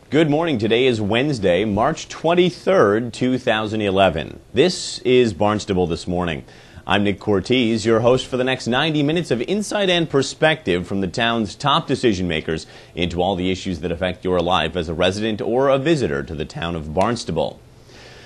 Good morning. Today is Wednesday, March 23rd, 2011. This is Barnstable This Morning. I'm Nick Cortez, your host for the next 90 minutes of insight and perspective from the town's top decision makers into all the issues that affect your life as a resident or a visitor to the town of Barnstable.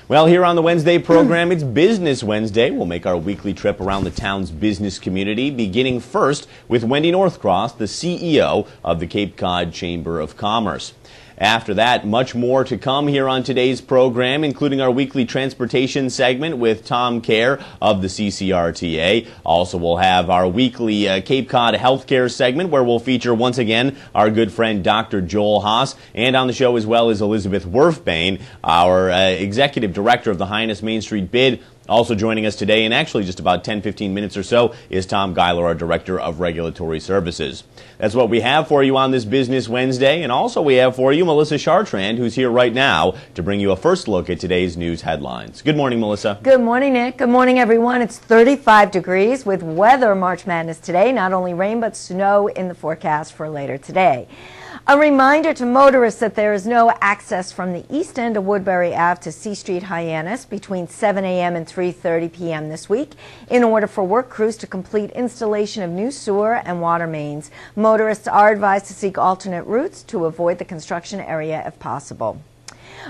Well, here on the Wednesday program, it's Business Wednesday. We'll make our weekly trip around the town's business community, beginning first with Wendy Northcross, the CEO of the Cape Cod Chamber of Commerce. After that, much more to come here on today's program, including our weekly transportation segment with Tom Kerr of the CCRTA. Also, we'll have our weekly Cape Cod healthcare segment where we'll feature once again our good friend Dr. Joel Haas. And on the show as well is Elizabeth Werfbane, our executive director of the Hyannis Main Street Bid. Also joining us today, in actually just about 10-15 minutes or so, is Tom Geiler, our Director of Regulatory Services. That's what we have for you on this Business Wednesday. And also we have for you Melissa Chartrand, who's here right now to bring you a first look at today's news headlines. Good morning, Melissa. Good morning, Nick. Good morning, everyone. It's 35 degrees with weather March Madness today. Not only rain, but snow in the forecast for later today. A reminder to motorists that there is no access from the east end of Woodbury Ave to C Street Hyannis between 7 a.m. and 3:30 p.m. this week in order for work crews to complete installation of new sewer and water mains. Motorists are advised to seek alternate routes to avoid the construction area if possible.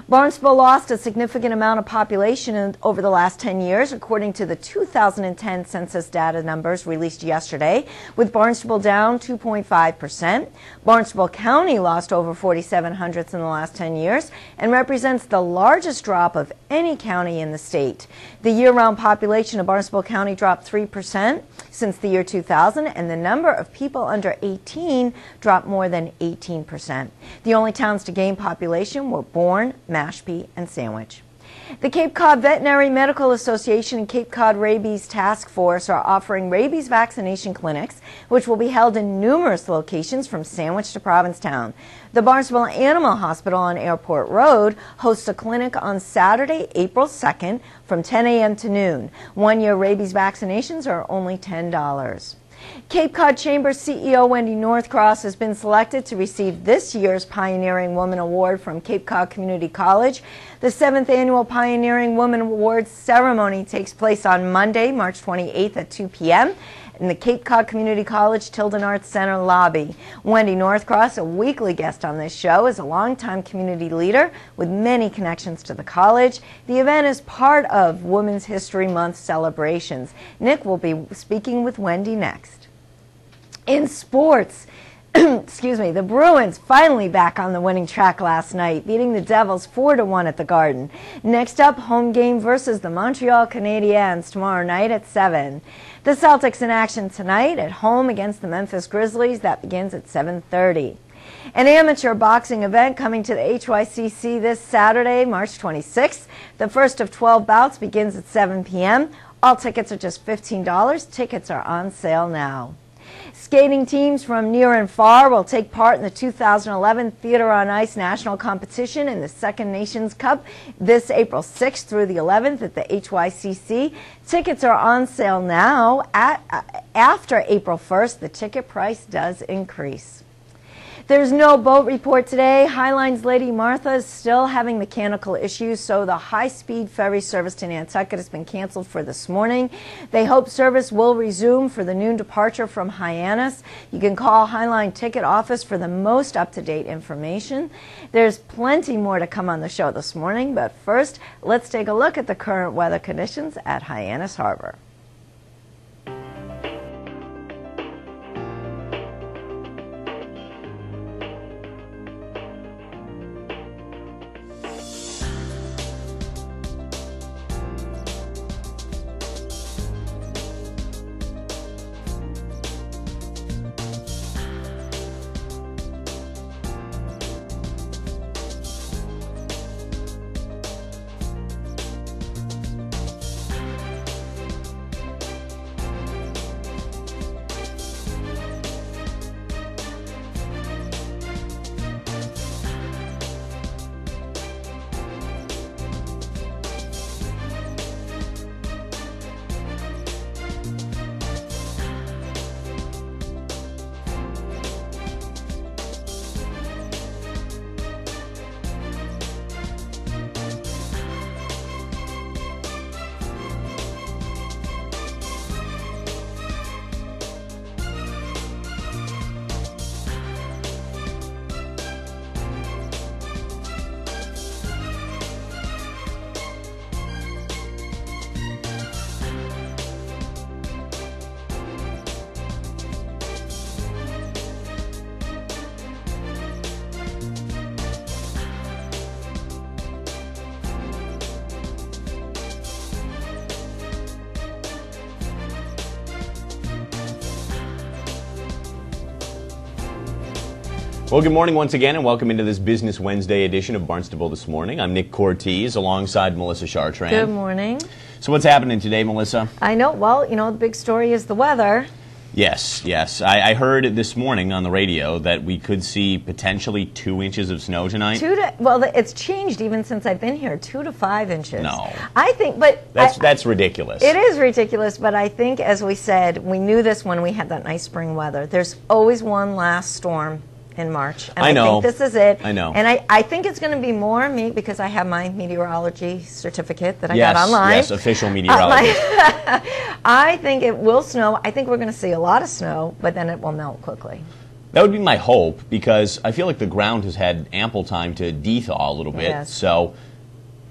Barnstable lost a significant amount of population over the last 10 years, according to the 2010 census data numbers released yesterday, with Barnstable down 2.5%. Barnstable County lost over 4,700 in the last 10 years and represents the largest drop of any county in the state. The year-round population of Barnstable County dropped 3% since the year 2000, and the number of people under 18 dropped more than 18%. The only towns to gain population were Bourne, Mashpee, and Sandwich. The Cape Cod Veterinary Medical Association and Cape Cod Rabies Task Force are offering rabies vaccination clinics, which will be held in numerous locations from Sandwich to Provincetown. The Barnstable Animal Hospital on Airport Road hosts a clinic on Saturday, April 2nd from 10 a.m. to noon. One-year rabies vaccinations are only $10. Cape Cod Chamber CEO Wendy Northcross has been selected to receive this year's Pioneering Woman Award from Cape Cod Community College. The 7th Annual Pioneering Woman Awards ceremony takes place on Monday, March 28th at 2 p.m. in the Cape Cod Community College Tilden Arts Center lobby. Wendy Northcross, a weekly guest on this show, is a longtime community leader with many connections to the college. The event is part of Women's History Month celebrations. Nick will be speaking with Wendy next. In sports, the Bruins finally back on the winning track last night, beating the Devils 4-1 at the Garden. Next up, home game versus the Montreal Canadiens tomorrow night at 7. The Celtics in action tonight at home against the Memphis Grizzlies. That begins at 7:30. An amateur boxing event coming to the HYCC this Saturday, March 26th. The first of 12 bouts begins at 7 p.m. All tickets are just $15. Tickets are on sale now. Skating teams from near and far will take part in the 2011 Theater on Ice National Competition in the Second Nations Cup this April 6th through the 11th at the HYCC. Tickets are on sale now. After April 1st, the ticket price does increase. There's no boat report today. Highline's Lady Martha is still having mechanical issues, so the high-speed ferry service to Nantucket has been canceled for this morning. They hope service will resume for the noon departure from Hyannis. You can call Highline Ticket Office for the most up-to-date information. There's plenty more to come on the show this morning, but first, let's take a look at the current weather conditions at Hyannis Harbor. Well, good morning once again, and welcome into this Business Wednesday edition of Barnstable This Morning. I'm Nick Cortez, alongside Melissa Chartrand. Good morning. So what's happening today, Melissa? I know. Well, the big story is the weather. Yes. I heard this morning on the radio that we could see potentially 2 inches of snow tonight. It's changed even since I've been here, 2 to 5 inches. No. I think, but... That's ridiculous. It is ridiculous, but I think, as we said, we knew this when we had that nice spring weather. There's always one last storm in March. And I know. think this is it. I know. And I think it's going to be more me because I have my meteorology certificate that I got online. Yes, official meteorologist. I think it will snow. I think we're going to see a lot of snow, but then it will melt quickly. That would be my hope, because I feel like the ground has had ample time to de-thaw a little bit. Yes. So,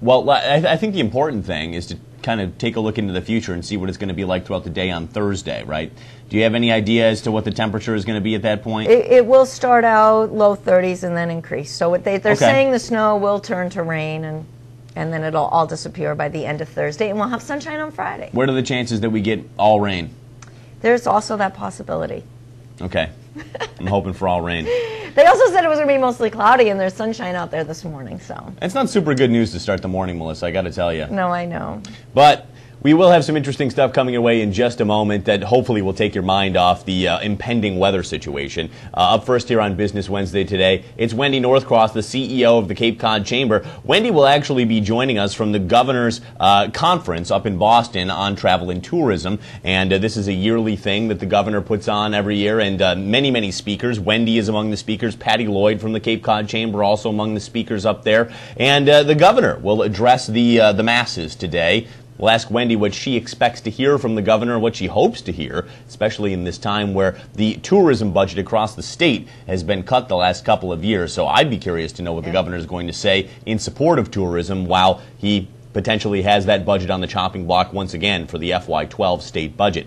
well, I think the important thing is to kind of take a look into the future and see what it's going to be like throughout the day on Thursday, right? Do you have any idea as to what the temperature is going to be at that point? It will start out low 30s and then increase. So they're saying the snow will turn to rain, and then it'll all disappear by the end of Thursday, and we'll have sunshine on Friday. What are the chances that we get all rain? There's also that possibility. Okay. I'm hoping for all rain. They also said it was going to be mostly cloudy, and there's sunshine out there this morning. So it's not super good news to start the morning, Melissa, I got to tell you. No, I know. But we will have some interesting stuff coming your way in just a moment that hopefully will take your mind off the impending weather situation. Up first here on Business Wednesday today, it's Wendy Northcross, the CEO of the Cape Cod Chamber. Wendy will actually be joining us from the Governor's Conference up in Boston on travel and tourism. And this is a yearly thing that the Governor puts on every year, and many, many speakers. Wendy is among the speakers. Patty Lloyd from the Cape Cod Chamber also among the speakers up there. And the Governor will address the masses today. We'll ask Wendy what she expects to hear from the governor, what she hopes to hear, especially in this time where the tourism budget across the state has been cut the last couple of years. So I'd be curious to know what the governor is going to say in support of tourism while he potentially has that budget on the chopping block once again for the FY12 state budget.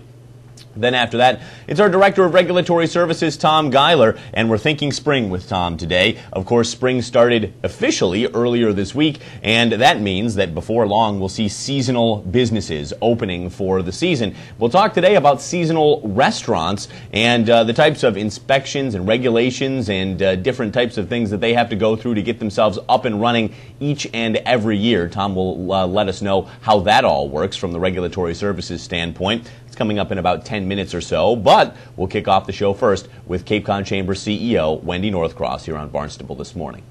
Then after that, it's our Director of Regulatory Services, Tom Geiler, and we're thinking spring with Tom today. Of course, spring started officially earlier this week, and that means that before long we'll see seasonal businesses opening for the season. We'll talk today about seasonal restaurants and the types of inspections and regulations and different types of things that they have to go through to get themselves up and running each and every year. Tom will let us know how that all works from the Regulatory Services standpoint. It's coming up in about 10 minutes or so, but we'll kick off the show first with Cape Cod Chamber CEO Wendy Northcross here on Barnstable This Morning.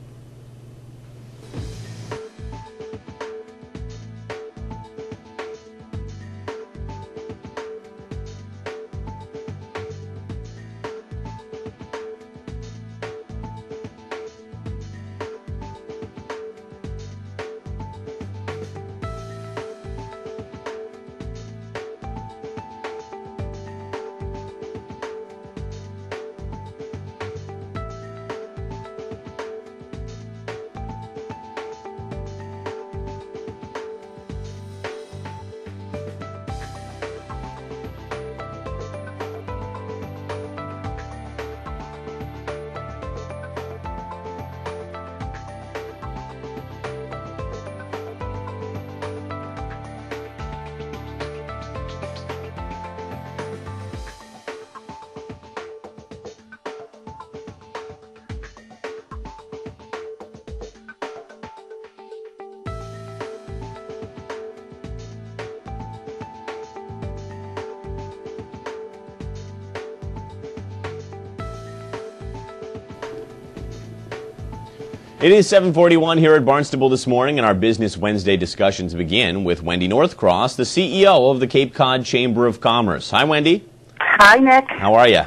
It is 7:41 here at Barnstable This Morning, and our Business Wednesday discussions begin with Wendy Northcross, the CEO of the Cape Cod Chamber of Commerce. Hi, Wendy. Hi, Nick. How are you?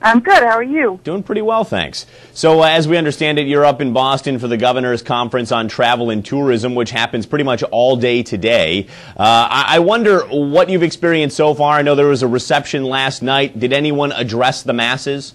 I'm good. How are you? Doing pretty well, thanks. So as we understand it, you're up in Boston for the Governor's Conference on Travel and Tourism, which happens pretty much all day today. I wonder what you've experienced so far. I know there was a reception last night. Did anyone address the masses?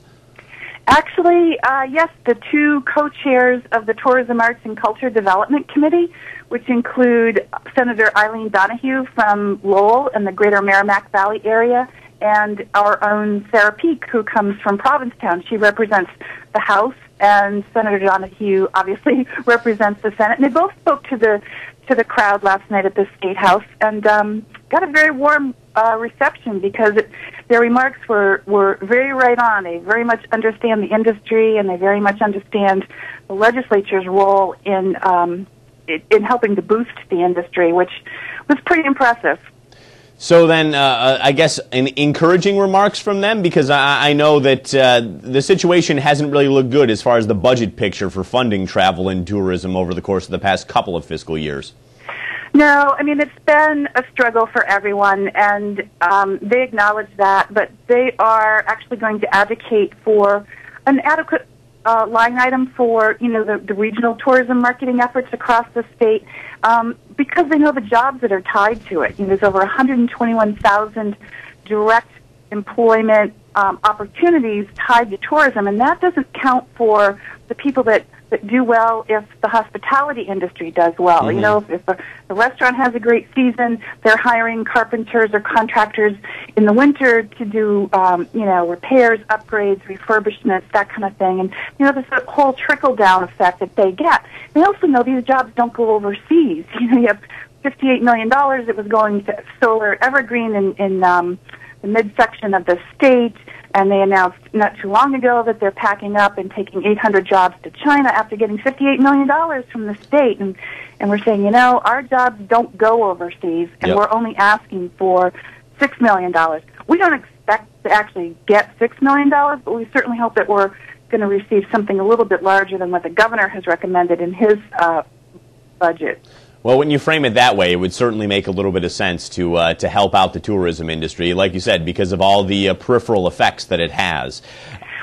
Actually, yes, the two co-chairs of the Tourism, Arts, and Culture Development Committee, which include Senator Eileen Donahue from Lowell and the Greater Merrimack Valley area, and our own Sarah Peak, who comes from Provincetown. She represents the House, and Senator Donahue obviously represents the Senate. And they both spoke to the crowd last night at the State House and got a very warm reception because their remarks were very right on. They very much understand the industry, and they very much understand the legislature's role in helping to boost the industry, which was pretty impressive. So then, I guess, encouraging remarks from them, because I know that the situation hasn't really looked good as far as the budget picture for funding travel and tourism over the course of the past couple of fiscal years. No, I mean, it's been a struggle for everyone, and they acknowledge that, but they are actually going to advocate for an adequate line item for, the regional tourism marketing efforts across the state, because they know the jobs that are tied to it. There's over 121,000 direct employment opportunities tied to tourism, and that doesn't count for the people that do well if the hospitality industry does well. Mm-hmm. If the restaurant has a great season, they're hiring carpenters or contractors in the winter to do, repairs, upgrades, refurbishments, that kind of thing. And, there's a whole trickle-down effect that they get. They also know these jobs don't go overseas. You have $58 million that was going to solar evergreen in the midsection of the state, and they announced not too long ago that they're packing up and taking 800 jobs to China after getting $58 million from the state. And we're saying, our jobs don't go overseas, and we're only asking for $6 million. We don't expect to actually get $6 million, but we certainly hope that we're going to receive something a little bit larger than what the governor has recommended in his budget. Well, when you frame it that way, it would certainly make a little bit of sense to help out the tourism industry, like you said, because of all the peripheral effects that it has.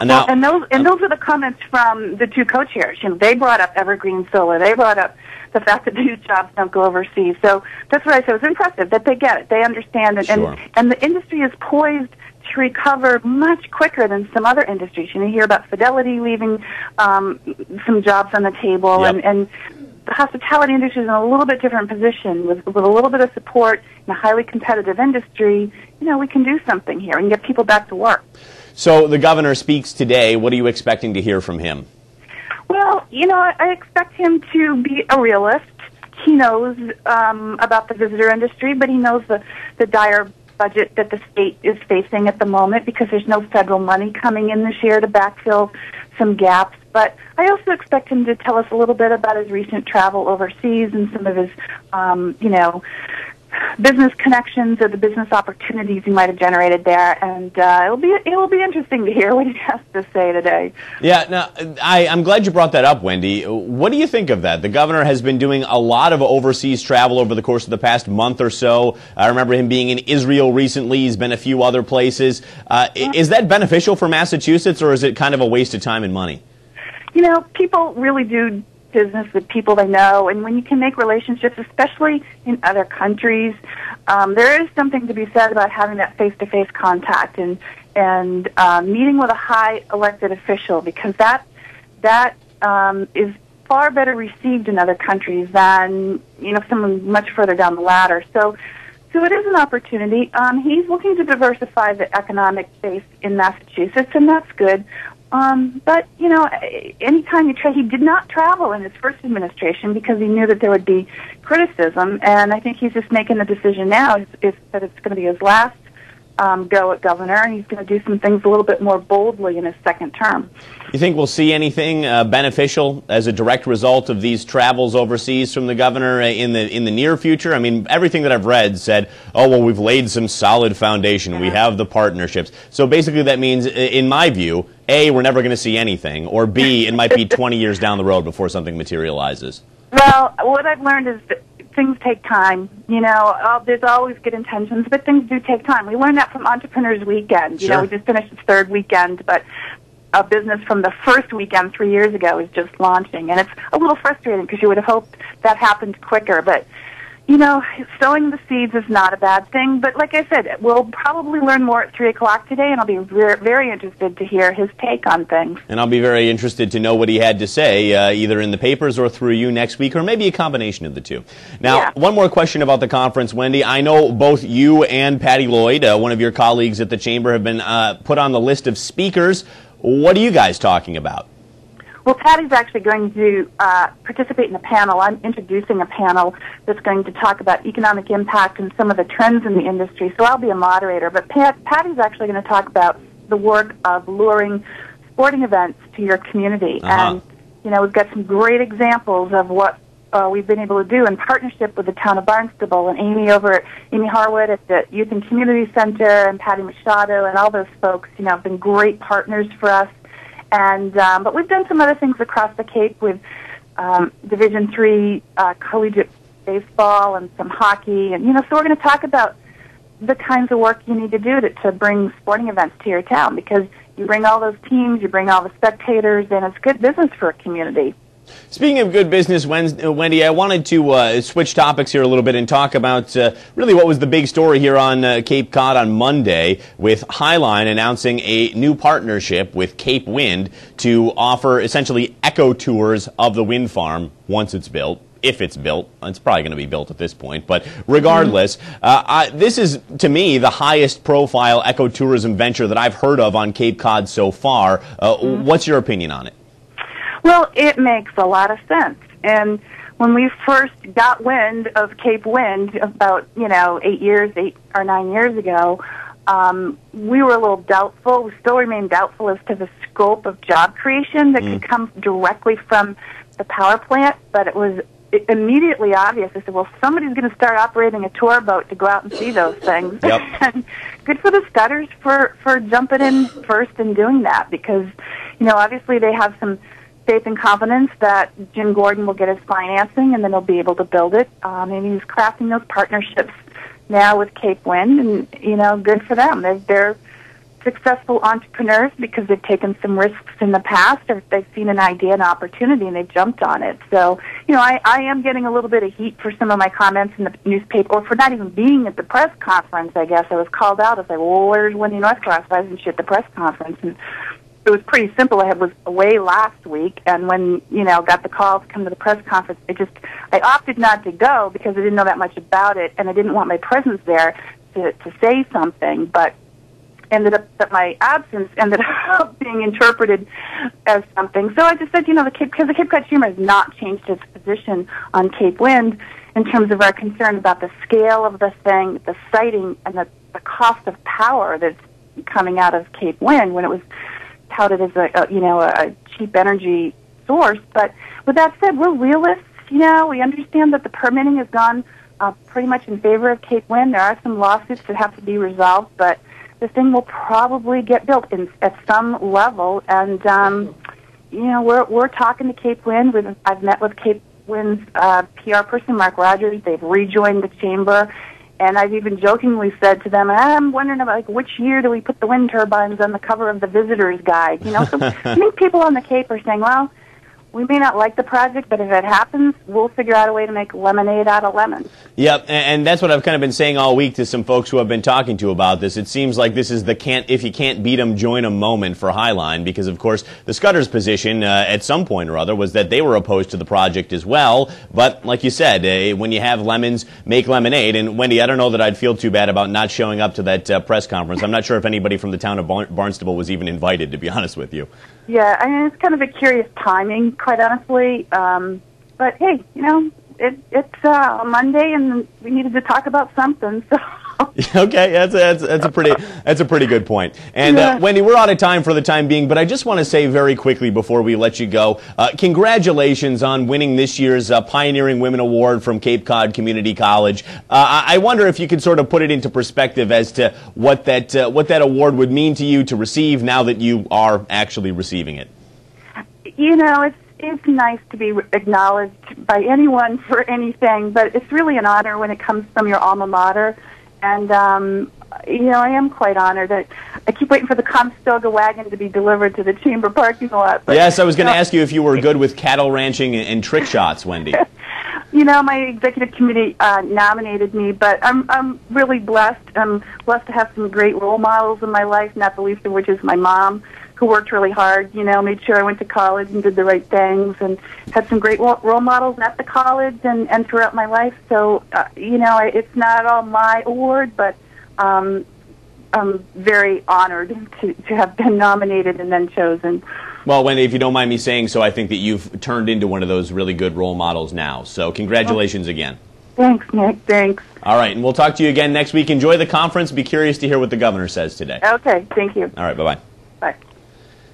Now, and those are the comments from the two co-chairs. They brought up evergreen solar. They brought up the fact that these jobs don't go overseas. So that's what I said. It was impressive that they get it. They understand it. Sure. And the industry is poised to recover much quicker than some other industries. You hear about Fidelity leaving some jobs on the table, and the hospitality industry is in a little bit different position. With a little bit of support in a highly competitive industry, we can do something here and get people back to work. So the governor speaks today. What are you expecting to hear from him? Well, I expect him to be a realist. He knows about the visitor industry, but he knows the dire budget that the state is facing at the moment because there's no federal money coming in this year to backfill some gaps. But I also expect him to tell us a little bit about his recent travel overseas and some of his, business connections or the business opportunities he might have generated there. And it will be interesting to hear what he has to say today. Yeah, now, I'm glad you brought that up, Wendy. What do you think of that? The governor has been doing a lot of overseas travel over the course of the past month or so. I remember him being in Israel recently. He's been a few other places. Is that beneficial for Massachusetts, or is it kind of a waste of time and money? People really do business with people they know, and when you can make relationships, especially in other countries, there is something to be said about having that face-to-face contact and meeting with a high elected official, because that is far better received in other countries than someone much further down the ladder. So it is an opportunity. He's looking to diversify the economic base in Massachusetts, and that's good. But, anytime you try, he did not travel in his first administration because he knew that there would be criticism, and I think he's just making the decision now that it's going to be his last go at governor, and he's going to do some things a little bit more boldly in his second term. You think we'll see anything beneficial as a direct result of these travels overseas from the governor in the near future? I mean, everything that I've read said, oh, well, we've laid some solid foundation. Yeah. We have the partnerships. So basically that means, in my view, A, we're never going to see anything, or B, it might be 20 years down the road before something materializes. Well, what I've learned is that things take time. There's always good intentions, but things do take time. We learned that from Entrepreneurs Weekend. Sure. We just finished the third weekend, but a business from the first weekend 3 years ago is just launching, and it's a little frustrating because you would have hoped that happened quicker. But sowing the seeds is not a bad thing. But like I said, we'll probably learn more at 3 o'clock today, and I'll be very interested to hear his take on things. And I'll be very interested to know what he had to say, either in the papers or through you next week, or maybe a combination of the two. Now, One more question about the conference, Wendy. I know both you and Patty Lloyd, one of your colleagues at the Chamber, have been put on the list of speakers. What are you guys talking about? Well, Patty's actually going to participate in a panel. I'm introducing a panel that's going to talk about economic impact and some of the trends in the industry, so I'll be a moderator. But Patty's actually going to talk about the work of luring sporting events to your community. And, you know, we've got some great examples of what we've been able to do in partnership with the town of Barnstable, and Amy Harwood at the Youth and Community Center, and Patty Machado, and all those folks, you know, have been great partners for us. And but we've done some other things across the Cape with Division III collegiate baseball and some hockey, and, you know, so we're going to talk about the kinds of work you need to do to bring sporting events to your town, because you bring all those teams, you bring all the spectators, and it's good business for a community. Speaking of good business, Wendy, I wanted to switch topics here a little bit and talk about really what was the big story here on Cape Cod on Monday, with Highline announcing a new partnership with Cape Wind to offer essentially eco tours of the wind farm once it's built. If it's built. It's probably going to be built at this point, but regardless, this is, to me, the highest profile ecotourism venture that I've heard of on Cape Cod so far. What's your opinion on it? Well, it makes a lot of sense. And when we first got wind of Cape Wind about, 8 or 9 years ago, we were a little doubtful. We still remain doubtful as to the scope of job creation that could come directly from the power plant, but it was immediately obvious. I said, well, somebody's going to start operating a tour boat to go out and see those things. Yep. And good for the Scudders for jumping in first and doing that, because, obviously they have some faith and confidence that Jim Gordon will get his financing and then he'll be able to build it. And he's crafting those partnerships now with Cape Wind, and, good for them. They're successful entrepreneurs because they've taken some risks in the past, or they've seen an idea, an opportunity, and they've jumped on it. So, I am getting a little bit of heat for some of my comments in the newspaper, or for not even being at the press conference, I guess. I was called out. I was like, well, where's Wendy Northcross? Why isn't she at the press conference? And it was pretty simple. I was away last week, and when, got the call to come to the press conference, I opted not to go because I didn't know that much about it, and I didn't want my presence there to say something, but ended up that my absence ended up being interpreted as something. So I just said, because the Cape Cod Chamber has not changed its position on Cape Wind in terms of our concern about the scale of the thing, the siting, and the cost of power that's coming out of Cape Wind when it was touted as a cheap energy source. But with that said, we're realists. We understand that the permitting has gone pretty much in favor of Cape Wind. There are some lawsuits that have to be resolved, but the thing will probably get built at some level. And we're talking to Cape Wind. I've met with Cape Wind's PR person, Mark Rogers. They've rejoined the chamber. And I've even jokingly said to them, I'm wondering about which year do we put the wind turbines on the cover of the visitor's guide? So I think people on the Cape are saying, well, we may not like the project, but if it happens, we'll figure out a way to make lemonade out of lemons. Yep, and that's what I've kind of been saying all week to some folks who I've been talking to about this. It seems like this is the if you can't beat 'em, join 'em moment for Highline, because, of course, the Scudders' position at some point or other was that they were opposed to the project as well. But, like you said, when you have lemons, make lemonade. And, Wendy, I don't know that I'd feel too bad about not showing up to that press conference. I'm not sure if anybody from the town of Barnstable was even invited, to be honest with you. Yeah, I mean, it's kind of a curious timing, quite honestly. But hey, it's Monday, and we needed to talk about something. So. Okay, that's a pretty good point. And yeah. Wendy, we're out of time for the time being, but I just want to say very quickly before we let you go, congratulations on winning this year's Pioneering Women Award from Cape Cod Community College. I wonder if you could sort of put it into perspective as to what that award would mean to you to receive now that you are actually receiving it. It's nice to be acknowledged by anyone for anything, but it's really an honor when it comes from your alma mater. And, I am quite honored that I keep waiting for the Comstoga wagon to be delivered to the chamber parking lot. But, yes, I was going to ask you if you were good with cattle ranching and trick shots, Wendy. My executive committee nominated me, but I'm really blessed. I'm blessed to have some great role models in my life, not the least of which is my mom, who worked really hard, made sure I went to college and did the right things, and had some great role models at the college and throughout my life. So, it's not all my award, but I'm very honored to have been nominated and then chosen. Well, Wendy, if you don't mind me saying so, I think that you've turned into one of those really good role models now. So congratulations again. Thanks, Nick. Thanks. All right, and we'll talk to you again next week. Enjoy the conference. Be curious to hear what the governor says today. Okay, thank you. All right, bye-bye. Bye.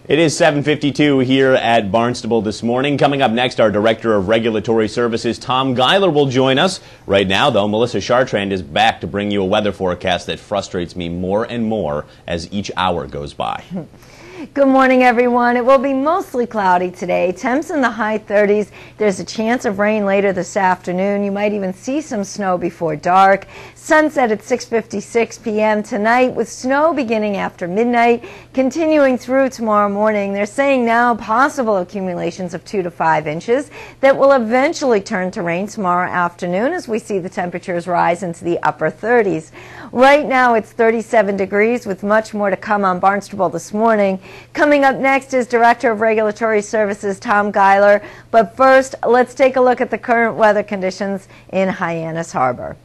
It is 7:52 here at Barnstable this morning. Coming up next, our Director of Regulatory Services, Tom Geiler, will join us. Right now, though, Melissa Chartrand is back to bring you a weather forecast that frustrates me more and more as each hour goes by. Good morning, everyone. It will be mostly cloudy today. Temps in the high 30s. There's a chance of rain later this afternoon. You might even see some snow before dark. Sunset at 6:56 p.m. tonight, with snow beginning after midnight, continuing through tomorrow morning. They're saying now possible accumulations of 2 to 5 inches that will eventually turn to rain tomorrow afternoon as we see the temperatures rise into the upper 30s. Right now it's 37 degrees with much more to come on Barnstable this morning. Coming up next is Director of Regulatory Services Tom Geiler. But first, let's take a look at the current weather conditions in Hyannis Harbor.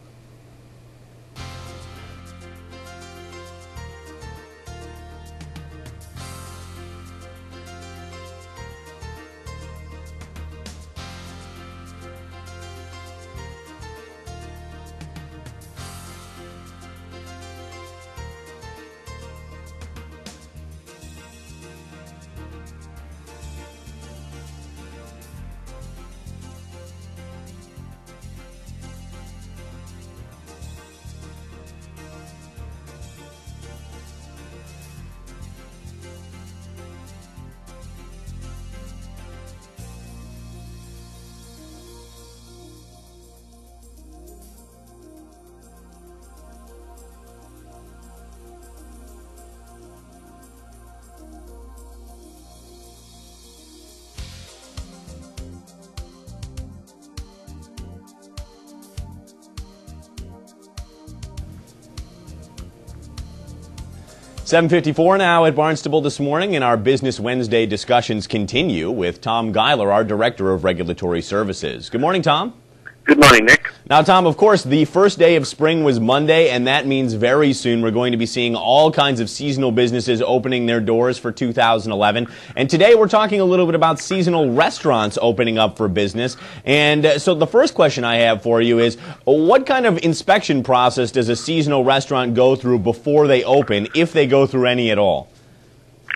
$7:54 now at Barnstable this morning, and our Business Wednesday discussions continue with Tom Geiler, our Director of Regulatory Services. Good morning, Tom. Good morning, Nick. Now, Tom, of course, the first day of spring was Monday, and that means very soon we're going to be seeing all kinds of seasonal businesses opening their doors for 2011. And today we're talking a little bit about seasonal restaurants opening up for business. And so the first question I have for you is, what kind of inspection process does a seasonal restaurant go through before they open, if they go through any at all?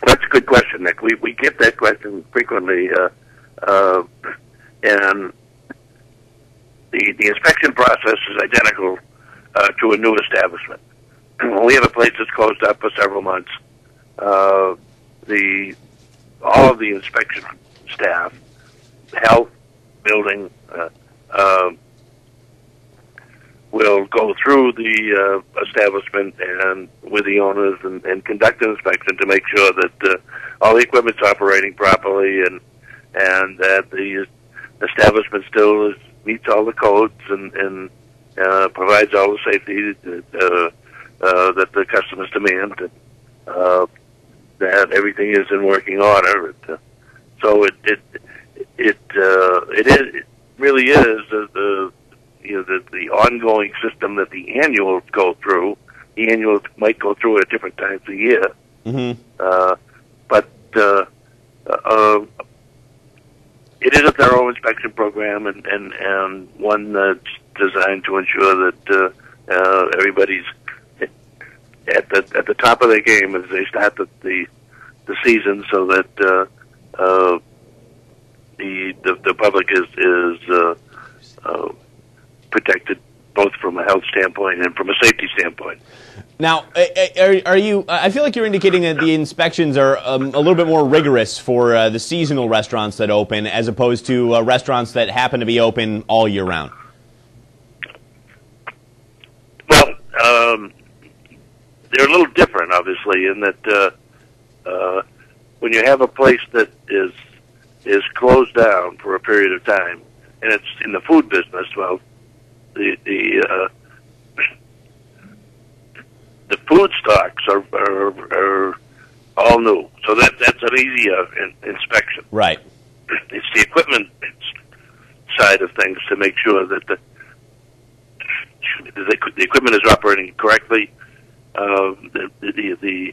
That's a good question, Nick. We get that question frequently, and the inspection process is identical to a new establishment. When we have a place that's closed up for several months, all of the inspection staff, health, building, will go through the establishment and with the owners and conduct an inspection to make sure that all the equipment's operating properly and that the establishment still meets all the codes and provides all the safety that the customers demand, and that everything is in working order. So it really is the ongoing system that the annuals go through. The annuals might go through at different times of year, but it is a thorough inspection program and one that's designed to ensure that everybody's at the top of their game as they start the season, so that the public is protected both from a health standpoint and from a safety standpoint. Now, are you? I feel like you're indicating that the inspections are a little bit more rigorous for the seasonal restaurants that open, as opposed to restaurants that happen to be open all year round. Well, they're a little different, obviously, in that when you have a place that is closed down for a period of time, and it's in the food business, well, the food stocks are all new, so that's an easier inspection. Right. It's the equipment side of things to make sure that the equipment is operating correctly. They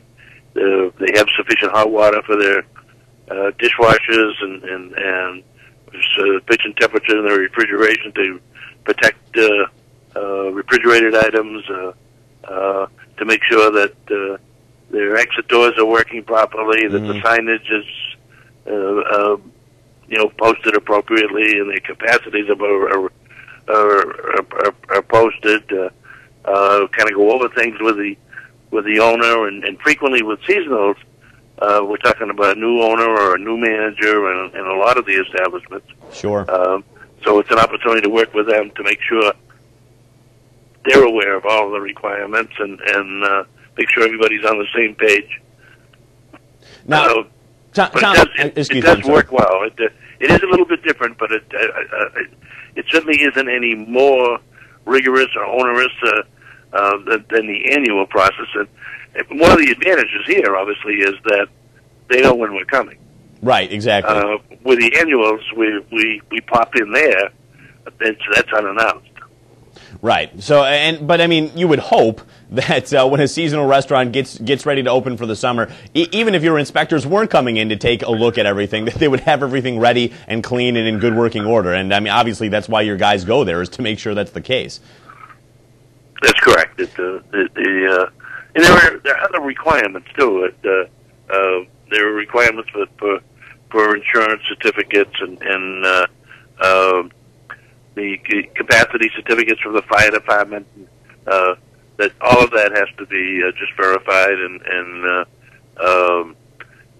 have sufficient hot water for their dishwashers and sufficient temperature in the refrigeration to protect refrigerated items, to make sure that their exit doors are working properly, that the signage is posted appropriately, and the capacities are posted. Kind of go over things with the owner, and frequently with seasonals, we're talking about a new owner or a new manager in a lot of the establishments. Sure. So it's an opportunity to work with them to make sure they're aware of all of the requirements and make sure everybody's on the same page. Now, Tom, it does work well. It is a little bit different, but it certainly isn't any more rigorous or onerous than the annual process. And one of the advantages here, obviously, is that they know when we're coming. Right, exactly. With the annuals, we pop in there, that's unannounced. Right. So, but I mean, you would hope that when a seasonal restaurant gets ready to open for the summer, even if your inspectors weren't coming in to take a look at everything, that they would have everything ready and clean and in good working order. And I mean, obviously, that's why your guys go there, is to make sure that's the case. That's correct. And there are other requirements too. There are requirements for insurance certificates and the capacity certificates from the fire department. That all of that has to be just verified, and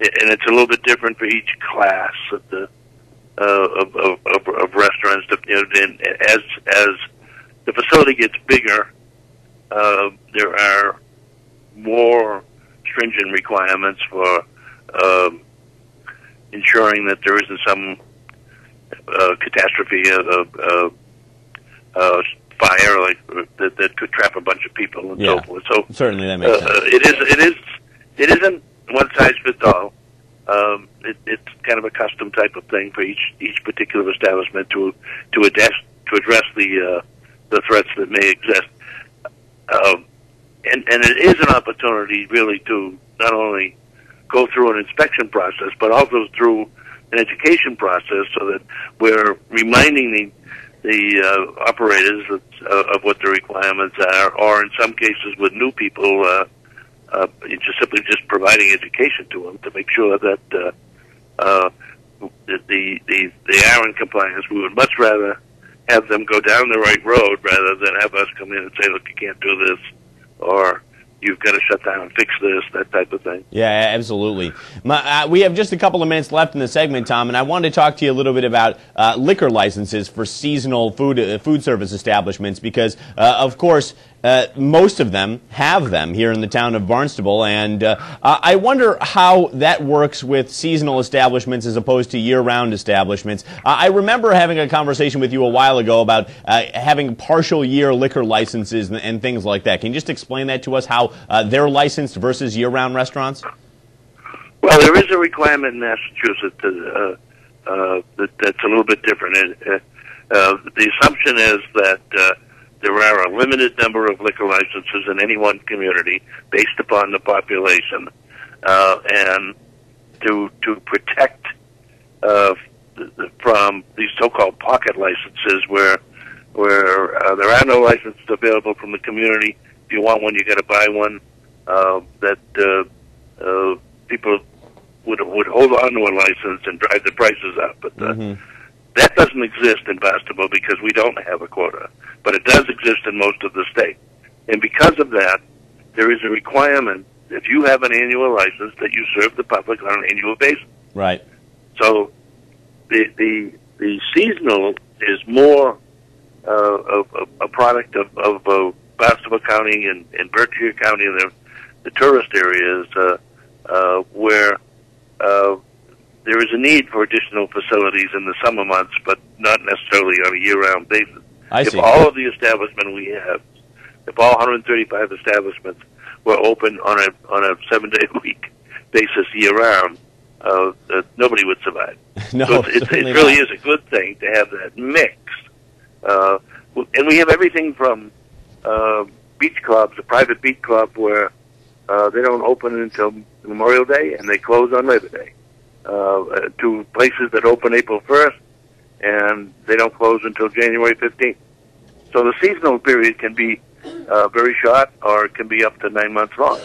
it's a little bit different for each class of restaurants. And as the facility gets bigger, there are more stringent requirements for ensuring that there isn't some catastrophe fire like that could trap a bunch of people and so forth. So certainly that makes sense. It isn't one size fits all. It's kind of a custom type of thing for each particular establishment to address the threats that may exist. And it is an opportunity really to not only go through an inspection process, but also through an education process, so that we're reminding the operators of what the requirements are, or in some cases with new people, just providing education to them to make sure that they are in compliance. We would much rather have them go down the right road rather than have us come in and say, look, you can't do this, or you've got to shut down and fix this, that type of thing. Yeah, absolutely. We have just a couple of minutes left in the segment, Tom, and I wanted to talk to you a little bit about liquor licenses for seasonal food service establishments, because, of course, most of them have them here in the town of Barnstable, and I wonder how that works with seasonal establishments as opposed to year-round establishments. I remember having a conversation with you a while ago about having partial year liquor licenses and things like that. Can you just explain that to us, how they're licensed versus year-round restaurants? Well, there is a requirement in Massachusetts that's a little bit different. The assumption is that there are a limited number of liquor licenses in any one community based upon the population, and to protect from these so-called pocket licenses where there are no licenses available from the community. If you want one, you got to buy one. That people would hold on to a license and drive the prices up, but that doesn't exist in Barnstable because we don't have a quota, but it does exist in most of the state. And because of that, there is a requirement, if you have an annual license, that you serve the public on an annual basis. Right. So the seasonal is more a product of Barnstable County and Berkshire County and the tourist areas where there is a need for additional facilities in the summer months, but not necessarily on a year-round basis. If all of the establishment we have, if all 135 establishments were open on a 7-day-a-week basis year-round, nobody would survive. No, so it really is a good thing to have that mix. And we have everything from beach clubs, a private beach club where they don't open until Memorial Day and they close on Labor Day. to places that open April 1st, and they don't close until January 15th. So the seasonal period can be very short, or it can be up to 9 months long.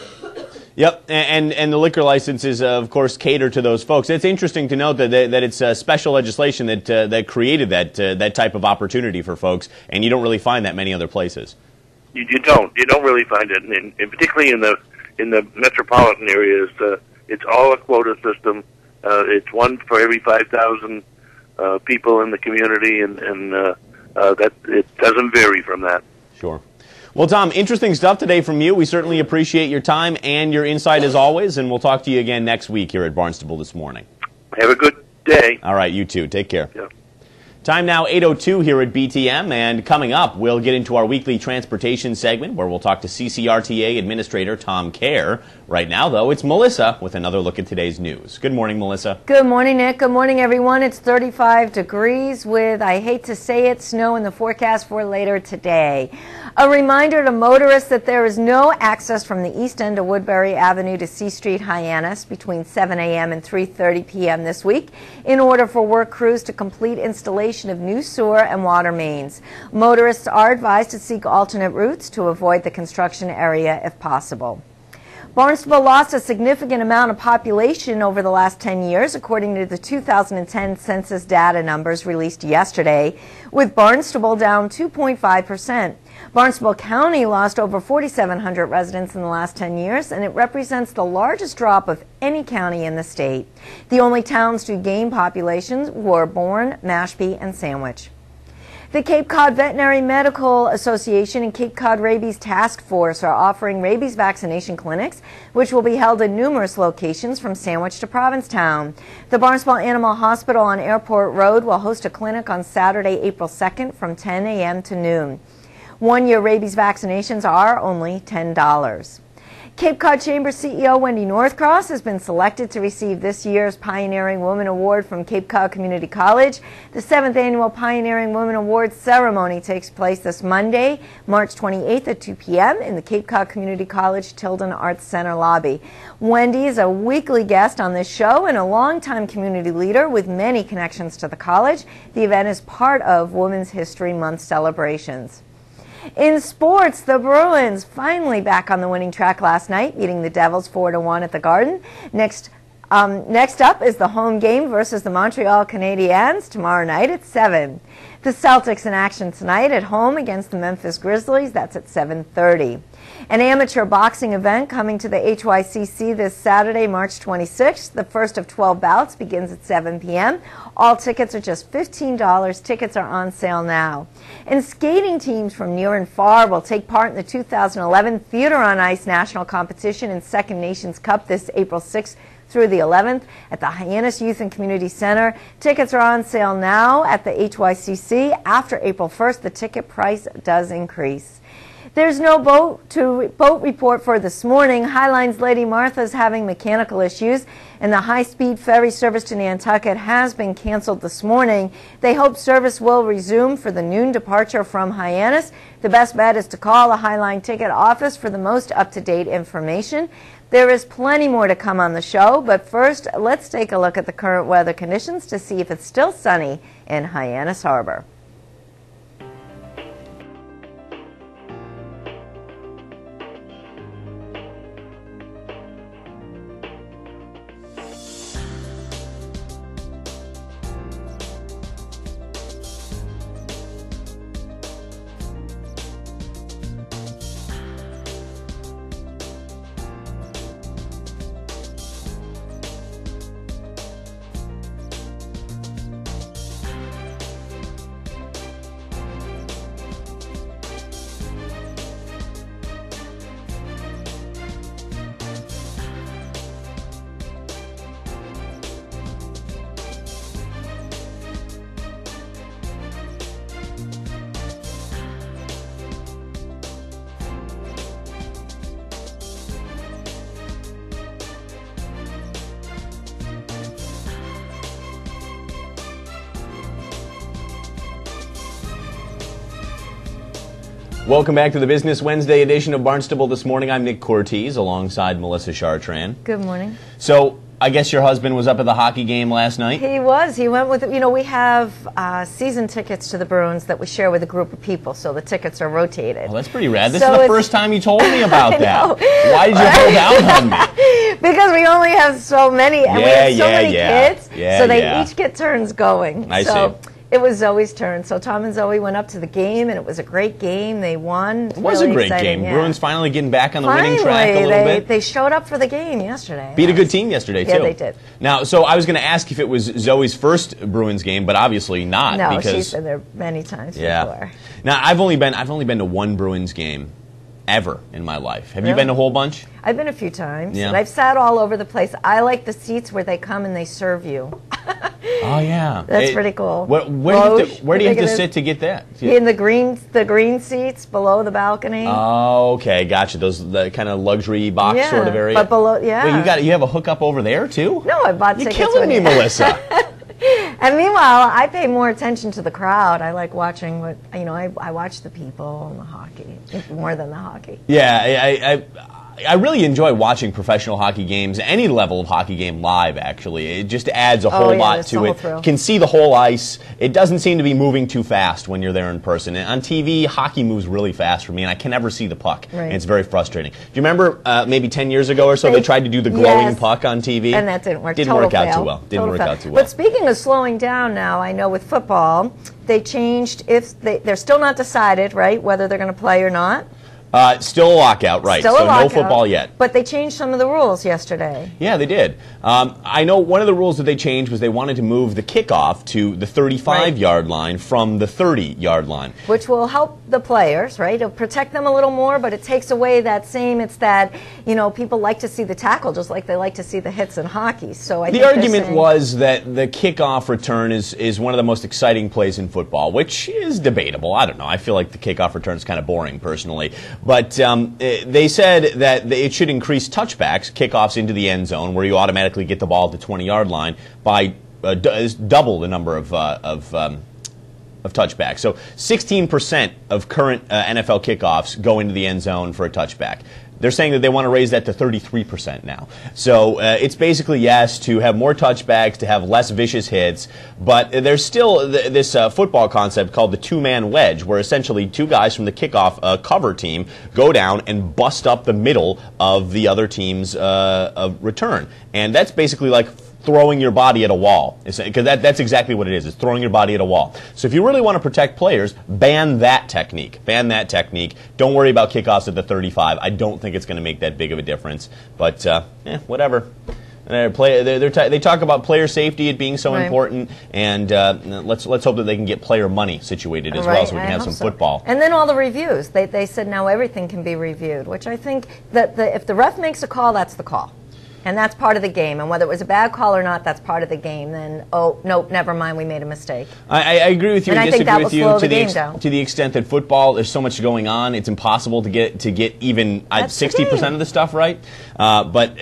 Yep, and the liquor licenses, of course, cater to those folks. It's interesting to note that it's special legislation that created that type of opportunity for folks, and you don't really find that many other places. You don't really find it, and particularly in the metropolitan areas. It's all a quota system. It's one for every 5,000 people in the community, and that it doesn't vary from that. Sure. Well, Tom, interesting stuff today from you. We certainly appreciate your time and your insight as always, and we'll talk to you again next week here at Barnstable This Morning. Have a good day. All right, you too. Take care. Yeah. Time now 8:02 here at BTM, and coming up, we'll get into our weekly transportation segment where we'll talk to CCRTA Administrator Tom Kerr. Right now, though, it's Melissa with another look at today's news. Good morning, Melissa. Good morning, Nick. Good morning, everyone. It's 35 degrees with, I hate to say it, snow in the forecast for later today. A reminder to motorists that there is no access from the east end of Woodbury Avenue to C Street, Hyannis between 7 a.m. and 3:30 p.m. this week in order for work crews to complete installation of new sewer and water mains. Motorists are advised to seek alternate routes to avoid the construction area if possible. Barnstable lost a significant amount of population over the last 10 years, according to the 2010 census data numbers released yesterday, with Barnstable down 2.5%. Barnstable County lost over 4,700 residents in the last 10 years, and it represents the largest drop of any county in the state. The only towns to gain populations were Bourne, Mashpee, and Sandwich. The Cape Cod Veterinary Medical Association and Cape Cod Rabies Task Force are offering rabies vaccination clinics, which will be held in numerous locations from Sandwich to Provincetown. The Barnstable Animal Hospital on Airport Road will host a clinic on Saturday, April 2nd from 10 a.m. to noon. One-year rabies vaccinations are only $10. Cape Cod Chamber CEO Wendy Northcross has been selected to receive this year's Pioneering Woman Award from Cape Cod Community College. The 7th Annual Pioneering Woman Awards ceremony takes place this Monday, March 28th at 2 p.m. in the Cape Cod Community College Tilden Arts Center lobby. Wendy is a weekly guest on this show and a longtime community leader with many connections to the college. The event is part of Women's History Month celebrations. In sports, the Bruins finally back on the winning track last night, beating the Devils 4-1 at the Garden. Next up is the home game versus the Montreal Canadiens tomorrow night at 7. The Celtics in action tonight at home against the Memphis Grizzlies. That's at 7:30. An amateur boxing event coming to the HYCC this Saturday, March 26th. The first of 12 bouts begins at 7 p.m. All tickets are just $15. Tickets are on sale now. And skating teams from near and far will take part in the 2011 Theater on Ice National Competition and Second Nations Cup this April 6th through the 11th at the Hyannis Youth and Community Center. Tickets are on sale now at the HYCC. After April 1st, the ticket price does increase. There's no boat report for this morning. Highline's Lady Martha is having mechanical issues, and the high-speed ferry service to Nantucket has been canceled this morning. They hope service will resume for the noon departure from Hyannis. The best bet is to call the Highline ticket office for the most up-to-date information. There is plenty more to come on the show, but first, let's take a look at the current weather conditions to see if it's still sunny in Hyannis Harbor. Welcome back to the Business Wednesday edition of Barnstable This Morning. I'm Nick Cortez alongside Melissa Chartrand. Good morning. So I guess your husband was up at the hockey game last night? He was. He went with, we have season tickets to the Bruins that we share with a group of people, so the tickets are rotated. Well, that's pretty rad. This So is the first time you told me about that. know. Why did you hold out on me? Because we only have so many, and we have so many kids, so they each get turns going. I see. It was Zoe's turn. So Tom and Zoe went up to the game, and it was a great game. They won. It was really a great exciting, game. Yeah. Bruins finally getting back on the winning track a little bit. They showed up for the game yesterday. Beat a good team yesterday, too. Yeah, they did. Now, so I was going to ask if it was Zoe's first Bruins game, but obviously not. No, because, she's been there many times before. Now, I've only been to one Bruins game ever in my life. Have you been to a whole bunch? I've been a few times. Yeah. And I've sat all over the place. I like the seats where they come and they serve you. Oh, yeah. That's pretty cool. Where do you have to sit to get that? In the green seats below the balcony. Oh, okay, gotcha. The kind of luxury box sort of area. But below, Wait, you have a hookup over there too? No, I bought tickets. You're killing me, Melissa. And meanwhile, I pay more attention to the crowd. I like watching what I watch the people and the hockey more than the hockey. Yeah, I really enjoy watching professional hockey games, any level of hockey game live, actually. It just adds a whole lot to it. You can see the whole ice. It doesn't seem to be moving too fast when you're there in person. And on TV, hockey moves really fast for me, and I can never see the puck. Right. And it's very frustrating. Do you remember maybe 10 years ago or so, they tried to do the glowing puck on TV? And that didn't work. Didn't work out too well. Didn't work out too well. But speaking of slowing down now, I know with football, they changed, they're still not decided, right, whether they're going to play or not. Still a lockout, right. Still so a lockout, no football yet. But they changed some of the rules yesterday. Yeah, they did. I know one of the rules that they changed was they wanted to move the kickoff to the 35-yard line from the 30-yard line. Which will help the players, right? It'll protect them a little more, but it takes away that people like to see the tackle just like they like to see the hits in hockey. So the argument was that the kickoff return is one of the most exciting plays in football, which is debatable. I don't know. I feel like the kickoff return is kind of boring, personally. But they said that it should increase touchbacks, kickoffs into the end zone, where you automatically get the ball at the 20-yard line by double the number of touchbacks. So 16% of current NFL kickoffs go into the end zone for a touchback. They're saying that they want to raise that to 33% now. So it's basically, yes, to have more touchbacks, to have less vicious hits, but there's still this football concept called the two-man wedge, where essentially two guys from the kickoff cover team go down and bust up the middle of the other team's return. And that's basically like throwing your body at a wall, because that's exactly what it is. It's throwing your body at a wall. So if you really want to protect players, ban that technique. Ban that technique. Don't worry about kickoffs at the 35. I don't think it's going to make that big of a difference. But whatever. They talk about player safety, it being so important, and let's hope that they can get player money situated as well, so we can have some football. And then all the reviews. They said now everything can be reviewed, which I think that if the ref makes a call, that's the call. And that's part of the game. And whether it was a bad call or not, that's part of the game. Then, oh, nope, never mind, we made a mistake. I agree with you and disagree with you to the extent that football, there's so much going on, it's impossible to get even 60% of the stuff right. But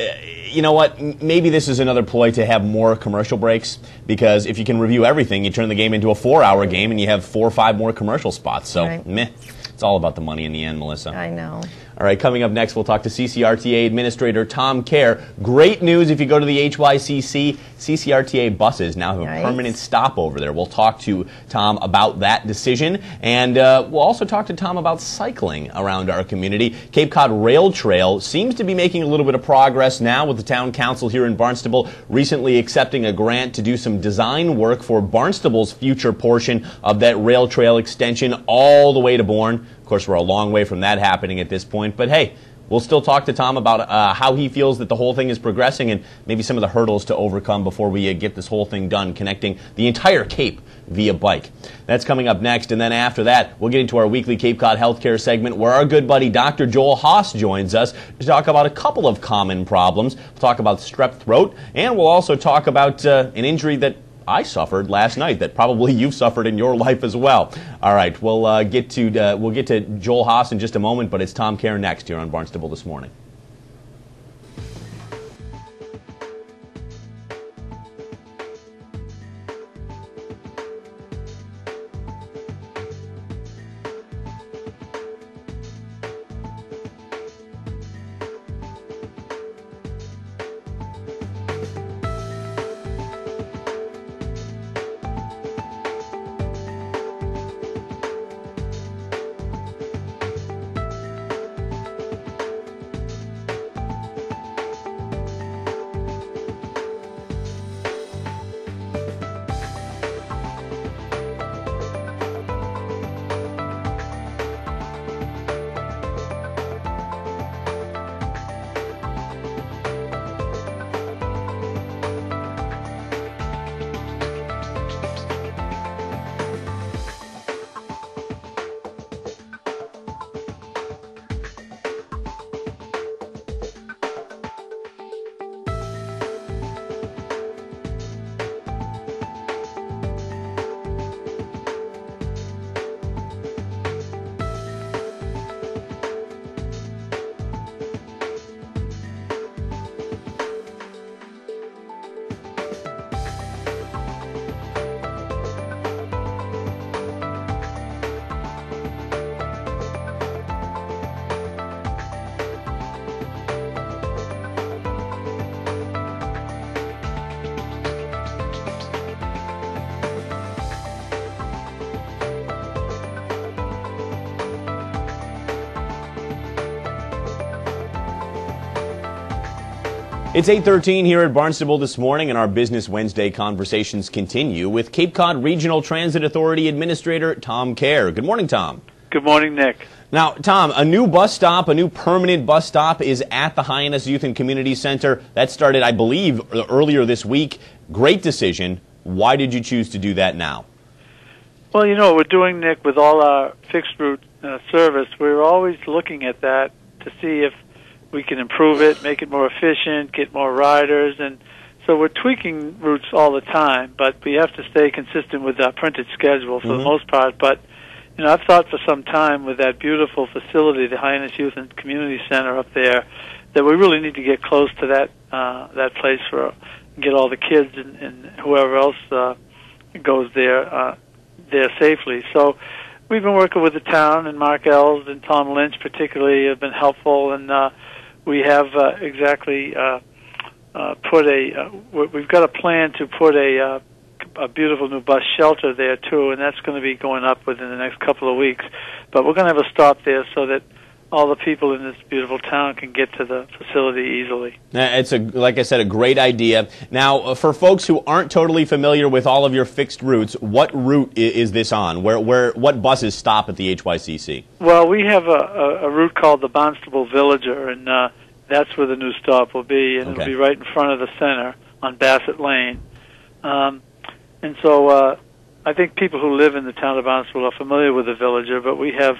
you know what? Maybe this is another ploy to have more commercial breaks, because if you can review everything, you turn the game into a 4-hour game and you have 4 or 5 more commercial spots. So, meh. It's all about the money in the end, Melissa. I know. All right, coming up next, we'll talk to CCRTA Administrator Tom Kerr. Great news if you go to the HYCC. CCRTA buses now have a permanent stop over there. We'll talk to Tom about that decision, and we'll also talk to Tom about cycling around our community. Cape Cod Rail Trail seems to be making a little bit of progress now, with the town council here in Barnstable recently accepting a grant to do some design work for Barnstable's future portion of that rail trail extension all the way to Bourne. Of course, we're a long way from that happening at this point, but hey, we'll still talk to Tom about how he feels that the whole thing is progressing and maybe some of the hurdles to overcome before we get this whole thing done, connecting the entire Cape via bike. That's coming up next, and then after that, we'll get into our weekly Cape Cod Healthcare segment, where our good buddy Dr. Joel Haas joins us to talk about a couple of common problems. We'll talk about strep throat, and we'll also talk about an injury that I suffered last night that probably you've suffered in your life as well. All right, we'll get to Joel Haas in just a moment, but it's Tom Kerr next here on Barnstable This Morning. It's 8:13 here at Barnstable this morning, and our Business Wednesday conversations continue with Cape Cod Regional Transit Authority Administrator Tom Kerr. Good morning, Tom. Good morning, Nick. Now, Tom, a new bus stop, a new permanent bus stop is at the Hyannis Youth and Community Center. That started, I believe, earlier this week. Great decision. Why did you choose to do that now? Well, you know what we're doing, Nick, with all our fixed route service, we're always looking at that to see if we can improve it, make it more efficient, get more riders, and so we're tweaking routes all the time, but we have to stay consistent with our printed schedule for the most part. But, you know, I've thought for some time with that beautiful facility, the Hyannis Youth and Community Center up there, that we really need to get close to that place for get all the kids and whoever else goes there safely. So we've been working with the town, and Mark Ells and Tom Lynch particularly have been helpful, and we have we've got a plan to put a beautiful new bus shelter there too, and that's going to be going up within the next couple of weeks. But we're going to have a stop there so that all the people in this beautiful town can get to the facility easily. It's, like I said, a great idea. Now, for folks who aren't totally familiar with all of your fixed routes, what route is this on? What buses stop at the HYCC? Well, we have a route called the Barnstable Villager, and that's where the new stop will be, and it'll be right in front of the center on Bassett Lane. And so I think people who live in the town of Barnstable are familiar with the Villager, but we have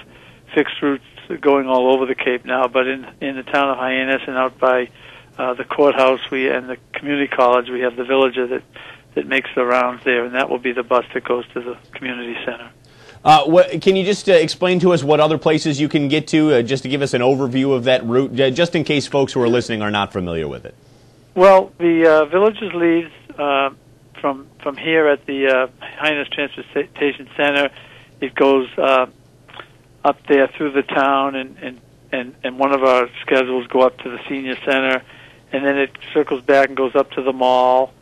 fixed routes going all over the Cape now, but in the town of Hyannis and out by the courthouse and the community college, we have the Villager that makes the rounds there, and that will be the bus that goes to the community center. Can you just explain to us what other places you can get to, just to give us an overview of that route, just in case folks who are listening are not familiar with it? Well, the Villager leads from here at the Hyannis Transportation Center. It goes up there through the town, and one of our schedules go up to the senior center, and then it circles back and goes up to the mall,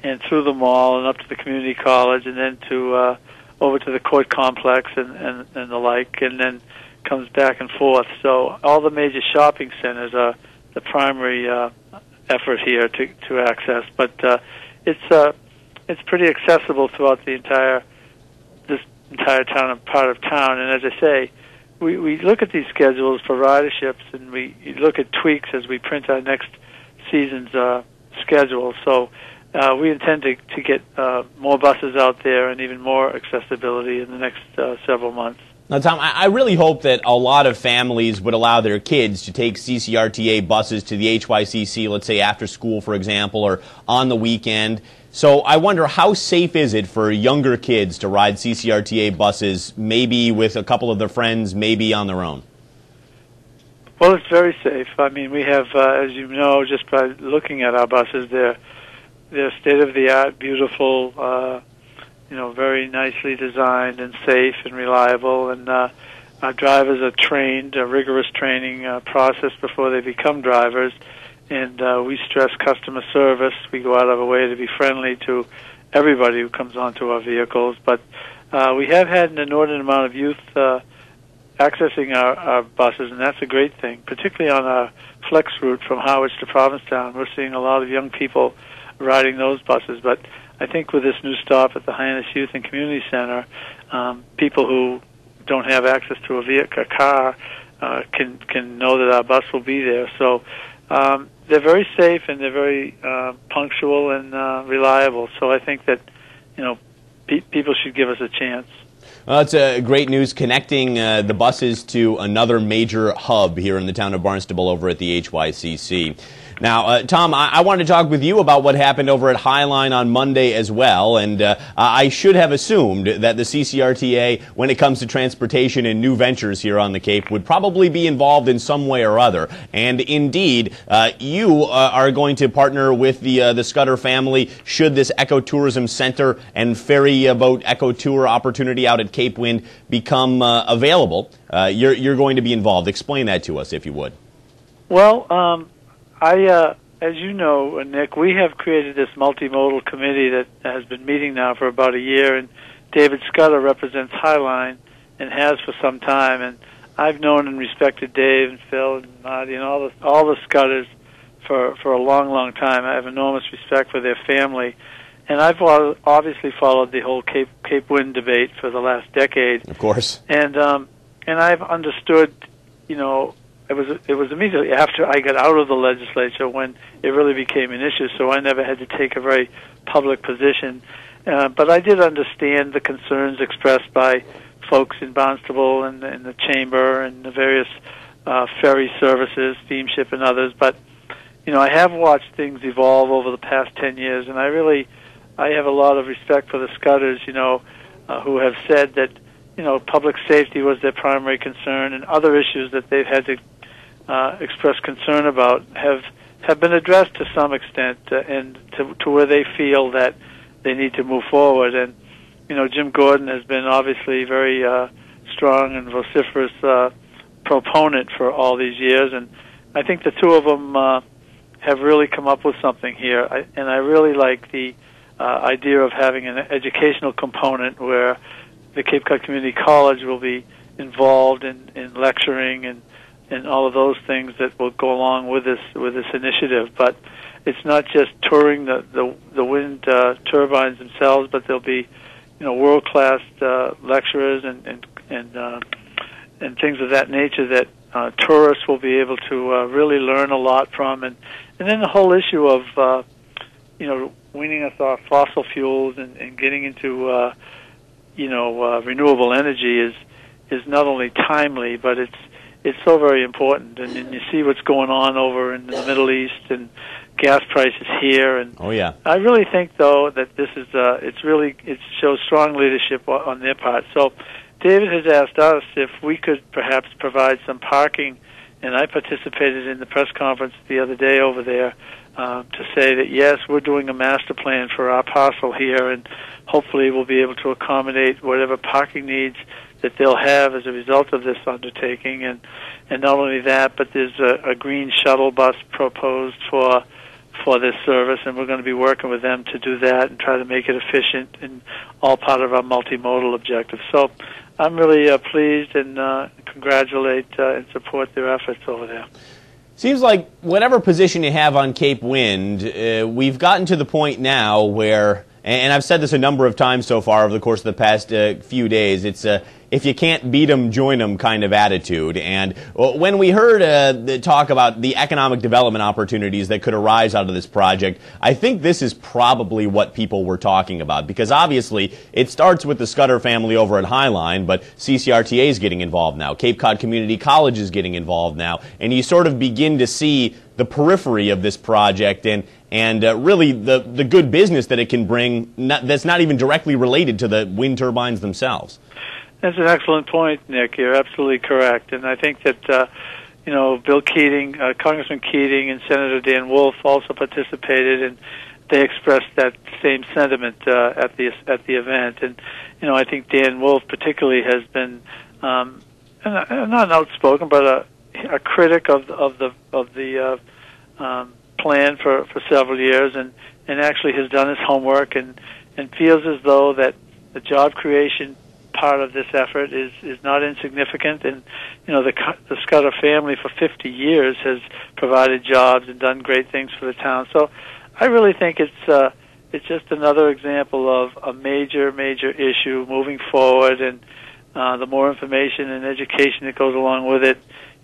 and through the mall and up to the community college, and then to over to the court complex and the like, and then comes back and forth. So all the major shopping centers are the primary effort here to access, but it's pretty accessible throughout this entire town and part of town. And as I say, we look at these schedules for riderships, and we look at tweaks as we print our next season's schedule. So we intend to get more buses out there and even more accessibility in the next several months. Now, Tom, I really hope that a lot of families would allow their kids to take CCRTA buses to the HYCC, let's say after school, for example, or on the weekend. So I wonder, how safe is it for younger kids to ride CCRTA buses, maybe with a couple of their friends, maybe on their own? Well, it's very safe. I mean, we have, as you know, just by looking at our buses, they're state-of-the-art, beautiful, very nicely designed and safe and reliable. And our drivers are trained, a rigorous training process before they become drivers. And we stress customer service. We go out of our way to be friendly to everybody who comes onto our vehicles. But we have had an inordinate amount of youth accessing our buses, and that's a great thing, particularly on our flex route from Harwich to Provincetown. We're seeing a lot of young people riding those buses. But I think with this new stop at the Hyannis Youth and Community Center, people who don't have access to a car can know that our bus will be there. So they're very safe, and they're very punctual and reliable. So I think that people should give us a chance. Well, it's great news, connecting the buses to another major hub here in the town of Barnstable over at the HYCC. Now, Tom, I wanted to talk with you about what happened over at Highline on Monday as well, and I should have assumed that the CCRTA, when it comes to transportation and new ventures here on the Cape, would probably be involved in some way or other. And indeed, you are going to partner with the Scudder family should this ecotourism center and ferry boat eco-tour opportunity out at Cape Wind become available. You're going to be involved. Explain that to us, if you would. Well, as you know, Nick, we have created this multimodal committee that has been meeting now for about a year, and David Scudder represents Highline and has for some time. And I've known and respected Dave and Phil and Marty and all the Scudders for a long, long time. I have enormous respect for their family, and I've obviously followed the whole Cape Wind debate for the last decade. Of course. And I've understood, you know, it was immediately after I got out of the legislature when it really became an issue. So I never had to take a very public position, but I did understand the concerns expressed by folks in Barnstable and the chamber and the various ferry services, steamship and others. But you know, I have watched things evolve over the past 10 years, and I have a lot of respect for the Scudders, you know, who have said that, you know, public safety was their primary concern, and other issues that they've had to express concern about have been addressed to some extent, and to where they feel that they need to move forward. And you know, Jim Gordon has been obviously very strong and vociferous proponent for all these years, and I think the two of them have really come up with something here. And I really like the idea of having an educational component where the Cape Cod Community College will be involved in lecturing and all of those things that will go along with this initiative. But it's not just touring the wind turbines themselves, but there'll be, you know, world-class lecturers and things of that nature that tourists will be able to really learn a lot from. And then the whole issue of you know, weaning us off fossil fuels and getting into renewable energy is not only timely, but it's so very important. And you see what's going on over in the Middle East and gas prices here. And oh yeah, I really think though that this is it shows strong leadership on their part. So David has asked us if we could perhaps provide some parking, and I participated in the press conference the other day over there to say that yes, we're doing a master plan for our parcel here, and hopefully we'll be able to accommodate whatever parking needs that they'll have as a result of this undertaking. And not only that, but there's a green shuttle bus proposed for this service, and we're going to be working with them to do that and try to make it efficient and all part of our multimodal objective. So I'm really pleased and congratulate and support their efforts over there. Seems like whatever position you have on Cape Wind, we've gotten to the point now where, and I've said this a number of times so far over the course of the past few days, it's if you can't beat them, join them kind of attitude. And when we heard the talk about the economic development opportunities that could arise out of this project, I think this is probably what people were talking about, because obviously it starts with the Scudder family over at Highline, but CCRTA is getting involved now. Cape Cod Community College is getting involved now, and you sort of begin to see the periphery of this project and really the good business that it can bring that's not even directly related to the wind turbines themselves. That's an excellent point, Nick. You're absolutely correct. And I think that, Bill Keating, Congressman Keating and Senator Dan Wolf also participated, and they expressed that same sentiment at the event. And, I think Dan Wolf particularly has been not outspoken, but a critic of the plan for several years, and actually has done his homework and feels as though that the job creation part of this effort is not insignificant. And the Scudder family for 50 years has provided jobs and done great things for the town. So I really think it's just another example of a major issue moving forward, and the more information and education that goes along with it,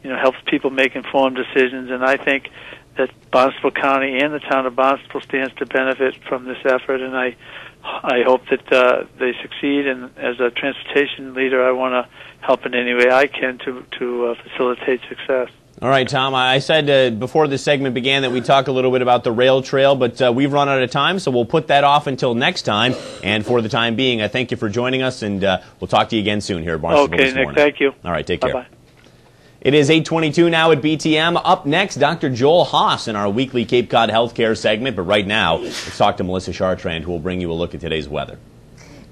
helps people make informed decisions. And I think that Barnstable County and the town of Barnstable stands to benefit from this effort, and I hope that they succeed. And as a transportation leader, I want to help in any way I can to facilitate success. All right, Tom, I said before this segment began that we'd talk a little bit about the rail trail, but we've run out of time, so we'll put that off until next time. And for the time being, I thank you for joining us, and we'll talk to you again soon here at Barnstable this morning. Okay, Nick, thank you. All right, take care. Bye-bye. It is 8:22 now at BTM. Up next, Dr. Joel Haas in our weekly Cape Cod Healthcare segment. But right now, let's talk to Melissa Chartrand, who will bring you a look at today's weather.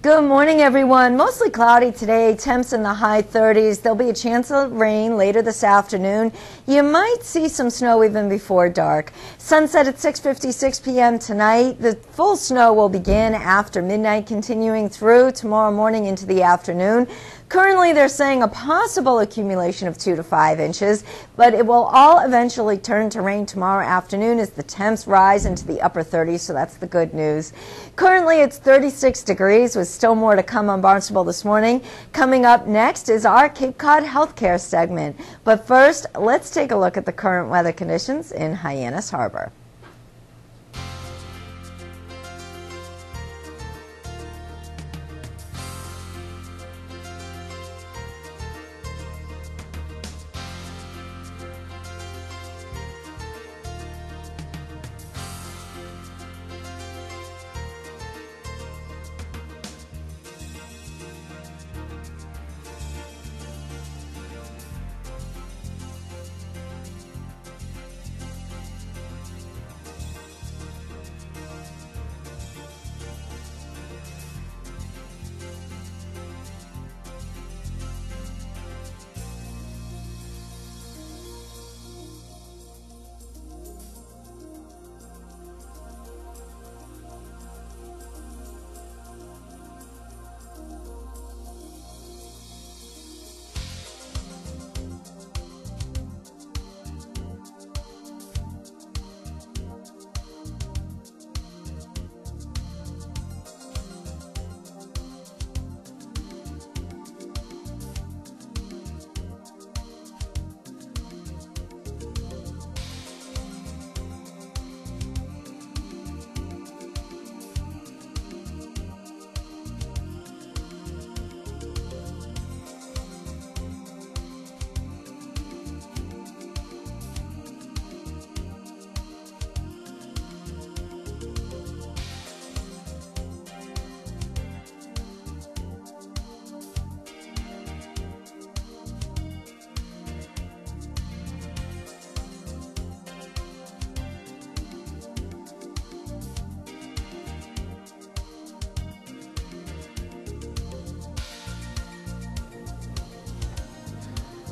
Good morning, everyone. Mostly cloudy today, temps in the high 30s. There'll be a chance of rain later this afternoon. You might see some snow even before dark. Sunset at 6:56 p.m. tonight. The full snow will begin after midnight, continuing through tomorrow morning into the afternoon. Currently, they're saying a possible accumulation of 2 to 5 inches, but it will all eventually turn to rain tomorrow afternoon as the temps rise into the upper 30s, so that's the good news. Currently, it's 36 degrees with still more to come on Barnstable this morning. Coming up next is our Cape Cod Healthcare segment. But first, let's take a look at the current weather conditions in Hyannis Harbor.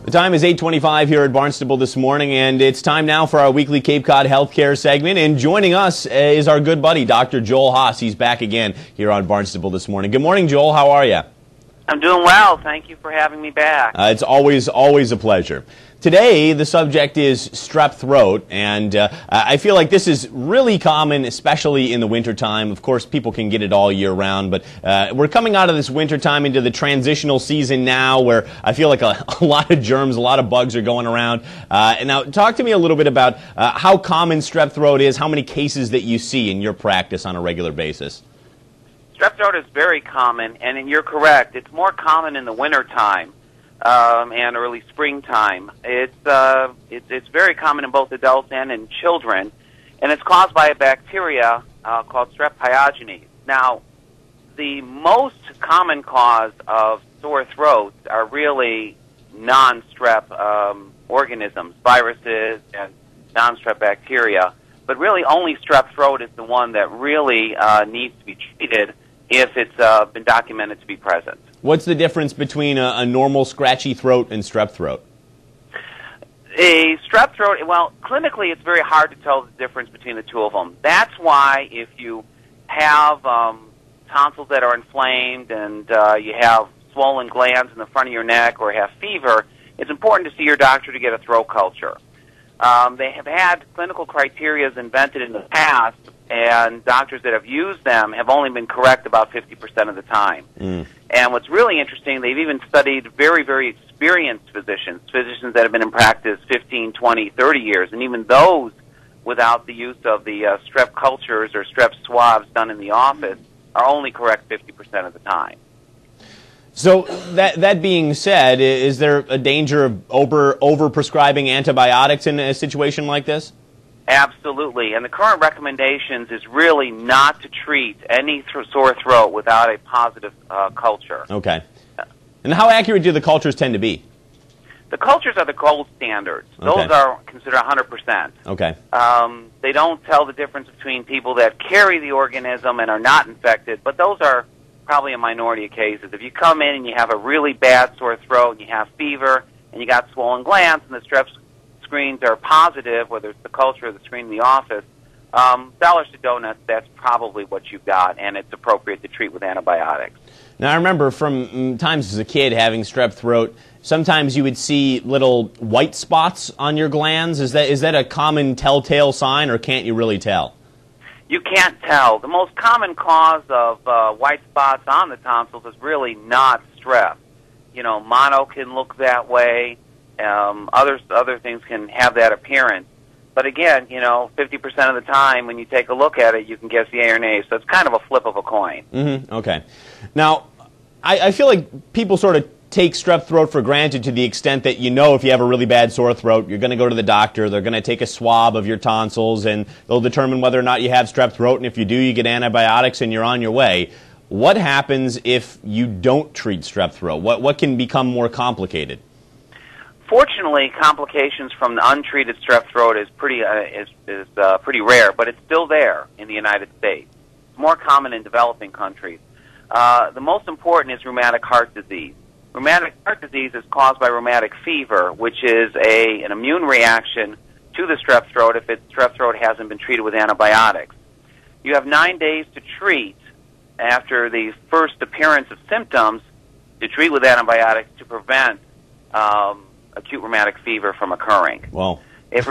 The time is 8:25 here at Barnstable this morning, and it's time now for our weekly Cape Cod Healthcare segment. And joining us is our good buddy, Dr. Joel Haas. He's back again here on Barnstable this morning. Good morning, Joel. How are you? I'm doing well. Thank you for having me back. It's always a pleasure. Today, the subject is strep throat, and I feel like this is really common, especially in the wintertime. Of course, people can get it all year round, but we're coming out of this wintertime into the transitional season now where I feel like a lot of germs, a lot of bugs are going around. And now, talk to me a little bit about how common strep throat is, how many cases that you see in your practice on a regular basis. Strep throat is very common, and you're correct. It's more common in the wintertime. And early springtime. It's very common in both adults and in children, and it's caused by a bacteria called Strep pyogenes. Now, the most common cause of sore throats are really non-strep organisms, viruses, and non-strep bacteria, but really only strep throat is the one that really needs to be treated if it's been documented to be present. What's the difference between a normal scratchy throat and strep throat? A strep throat, well, clinically it's very hard to tell the difference between the two of them. That's why if you have tonsils that are inflamed and you have swollen glands in the front of your neck or have fever, it's important to see your doctor to get a throat culture. They have had clinical criteria invented in the past, and doctors that have used them have only been correct about 50% of the time. And what's really interesting, they've even studied very, very experienced physicians that have been in practice 15, 20, 30 years, and even those without the use of the strep cultures or strep swabs done in the office are only correct 50% of the time. So that being said, is there a danger of over-prescribing antibiotics in a situation like this? Absolutely, and the current recommendations is really not to treat any sore throat without a positive culture. Okay. And how accurate do the cultures tend to be? The cultures are the gold standards. Okay. Those are considered 100%. Okay. They don't tell the difference between people that carry the organism and are not infected, but those are probably a minority of cases. If you come in and you have a really bad sore throat and you have fever and you got swollen glands and the strep screens are positive, whether it's the culture or the screen in the office, dollars to donuts, that's probably what you've got, and it's appropriate to treat with antibiotics. Now, I remember from times as a kid having strep throat, sometimes you would see little white spots on your glands. Is that a common telltale sign, or can't you really tell? You can't tell. The most common cause of white spots on the tonsils is really not strep. You know, mono can look that way. Other things can have that appearance. But again, you know, 50% of the time when you take a look at it, you can guess yay or nay. So it's kind of a flip of a coin. Mm-hmm. Okay. Now, I feel like people sort of take strep throat for granted to the extent that, you know, if you have a really bad sore throat, you're going to go to the doctor. They're going to take a swab of your tonsils, and they'll determine whether or not you have strep throat. And if you do, you get antibiotics, and you're on your way. What happens if you don't treat strep throat? What can become more complicated? Fortunately, complications from the untreated strep throat is pretty rare, but it's still there in the United States. It's more common in developing countries. The most important is rheumatic heart disease. Rheumatic heart disease is caused by rheumatic fever, which is an immune reaction to the strep throat if its strep throat hasn't been treated with antibiotics. You have 9 days to treat after the first appearance of symptoms to treat with antibiotics to prevent acute rheumatic fever from occurring. Well, if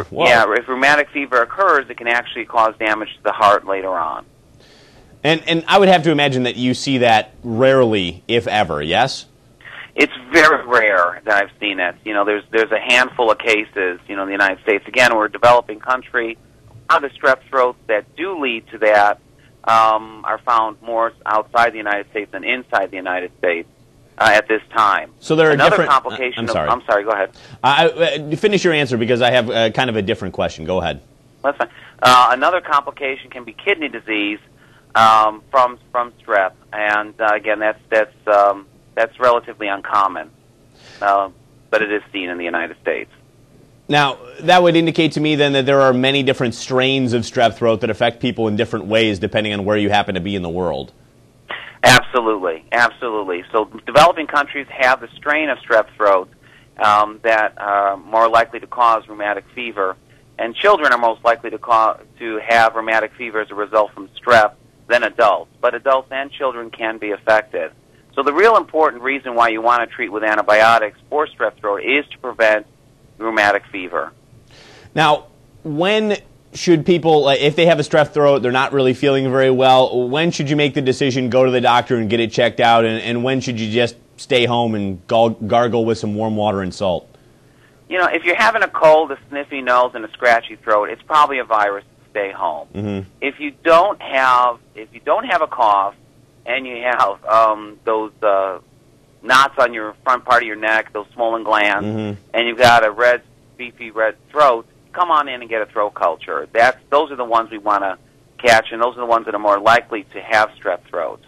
rheumatic fever occurs, it can actually cause damage to the heart later on. And I would have to imagine that you see that rarely, if ever, yes? It's very rare that I've seen it. You know, there's a handful of cases, you know, in the United States. Again, we're a developing country. A lot of the strep throats that do lead to that are found more outside the United States than inside the United States at this time. So there are another different complication. I'm sorry. Go ahead. Finish your answer because I have kind of a different question. Go ahead. That's fine. Another complication can be kidney disease from strep, and again, that's relatively uncommon, but it is seen in the United States. Now, that would indicate to me then that there are many different strains of strep throat that affect people in different ways depending on where you happen to be in the world. Absolutely, absolutely. So developing countries have the strain of strep throat that are more likely to cause rheumatic fever, and children are most likely to have rheumatic fever as a result from strep than adults. But adults and children can be affected. So the real important reason why you want to treat with antibiotics for strep throat is to prevent rheumatic fever. Now, when should people, if they have a strep throat, they're not really feeling very well, when should you make the decision, go to the doctor and get it checked out, and when should you just stay home and gargle with some warm water and salt? You know, if you're having a cold, a sniffy nose, and a scratchy throat, it's probably a virus. Stay home. Mm-hmm. If you don't have a cough and you have those knots on your front part of your neck, those swollen glands, mm-hmm. and you've got a red, beefy red throat, come on in and get a throat culture. Those are the ones we want to catch, and those are the ones that are more likely to have strep throat.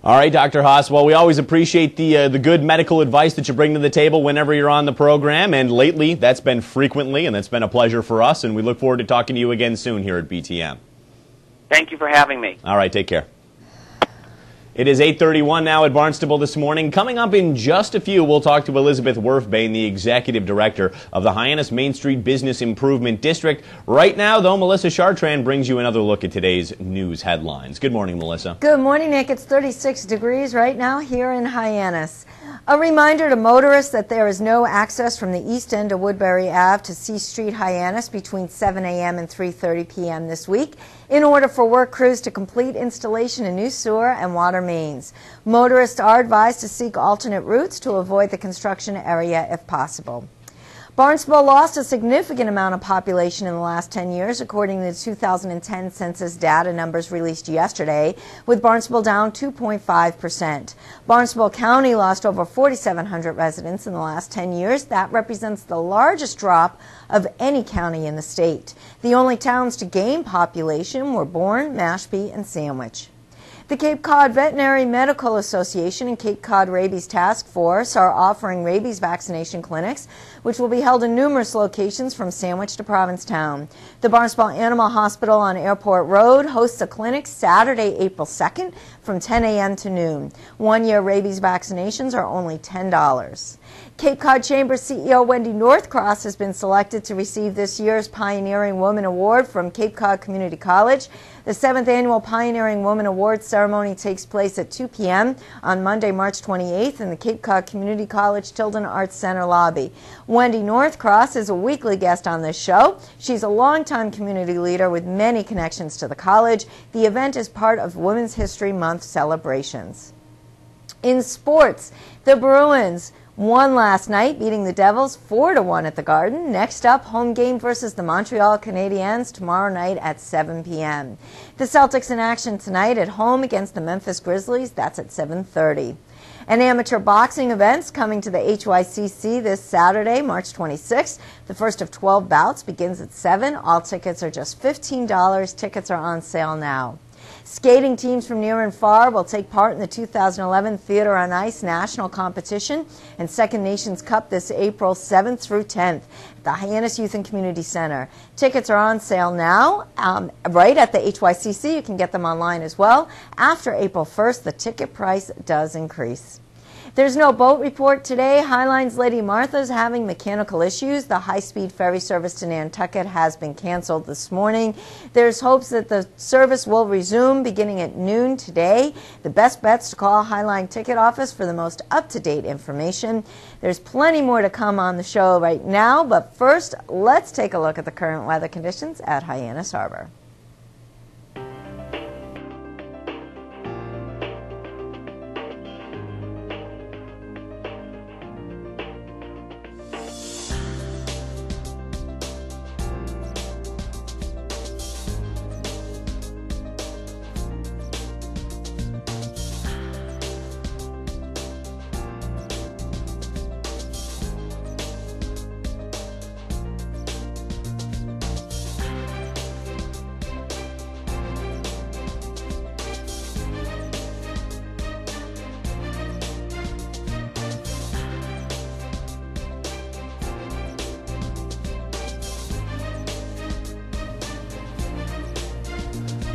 All right, Dr. Haas. Well, we always appreciate the good medical advice that you bring to the table whenever you're on the program, and lately that's been frequently, and that's been a pleasure for us, and we look forward to talking to you again soon here at BTM. Thank you for having me. All right, take care. It is 8:31 now at Barnstable this morning. Coming up in just a few, we'll talk to Elizabeth Werfbane, the Executive Director of the Hyannis Main Street Business Improvement District. Right now, though, Melissa Chartrand brings you another look at today's news headlines. Good morning, Melissa. Good morning, Nick. It's 36 degrees right now here in Hyannis. A reminder to motorists that there is no access from the east end of Woodbury Ave to C Street, Hyannis between 7 a.m. and 3:30 p.m. this week in order for work crews to complete installation of new sewer and water mains. Motorists are advised to seek alternate routes to avoid the construction area if possible. Barnstable lost a significant amount of population in the last 10 years, according to the 2010 census data numbers released yesterday, with Barnstable down 2.5%. Barnstable County lost over 4,700 residents in the last 10 years. That represents the largest drop of any county in the state. The only towns to gain population were Bourne, Mashpee, and Sandwich. The Cape Cod Veterinary Medical Association and Cape Cod Rabies Task Force are offering rabies vaccination clinics, which will be held in numerous locations from Sandwich to Provincetown. The Barnstable Animal Hospital on Airport Road hosts a clinic Saturday, April 2nd from 10 a.m. to noon. One-year rabies vaccinations are only $10. Cape Cod Chamber CEO Wendy Northcross has been selected to receive this year's Pioneering Woman Award from Cape Cod Community College. The 7th Annual Pioneering Woman Awards ceremony takes place at 2 p.m. on Monday, March 28th in the Cape Cod Community College Tilden Arts Center lobby. Wendy Northcross is a weekly guest on this show. She's a longtime community leader with many connections to the college. The event is part of Women's History Month celebrations. In sports, the Bruins won last night, beating the Devils 4-1 at the Garden. Next up, home game versus the Montreal Canadiens tomorrow night at 7 p.m. The Celtics in action tonight at home against the Memphis Grizzlies. That's at 7:30. And amateur boxing events coming to the HYCC this Saturday, March 26th. The first of 12 bouts begins at 7. All tickets are just $15. Tickets are on sale now. Skating teams from near and far will take part in the 2011 Theater on Ice National Competition and Second Nations Cup this April 7th through 10th at the Hyannis Youth and Community Center. Tickets are on sale now, right at the HYCC. You can get them online as well. After April 1st, the ticket price does increase. There's no boat report today. Highline's Lady Martha is having mechanical issues. The high-speed ferry service to Nantucket has been canceled this morning. There's hopes that the service will resume beginning at noon today. The best bet's to call Highline Ticket Office for the most up-to-date information. There's plenty more to come on the show right now, but first, let's take a look at the current weather conditions at Hyannis Harbor.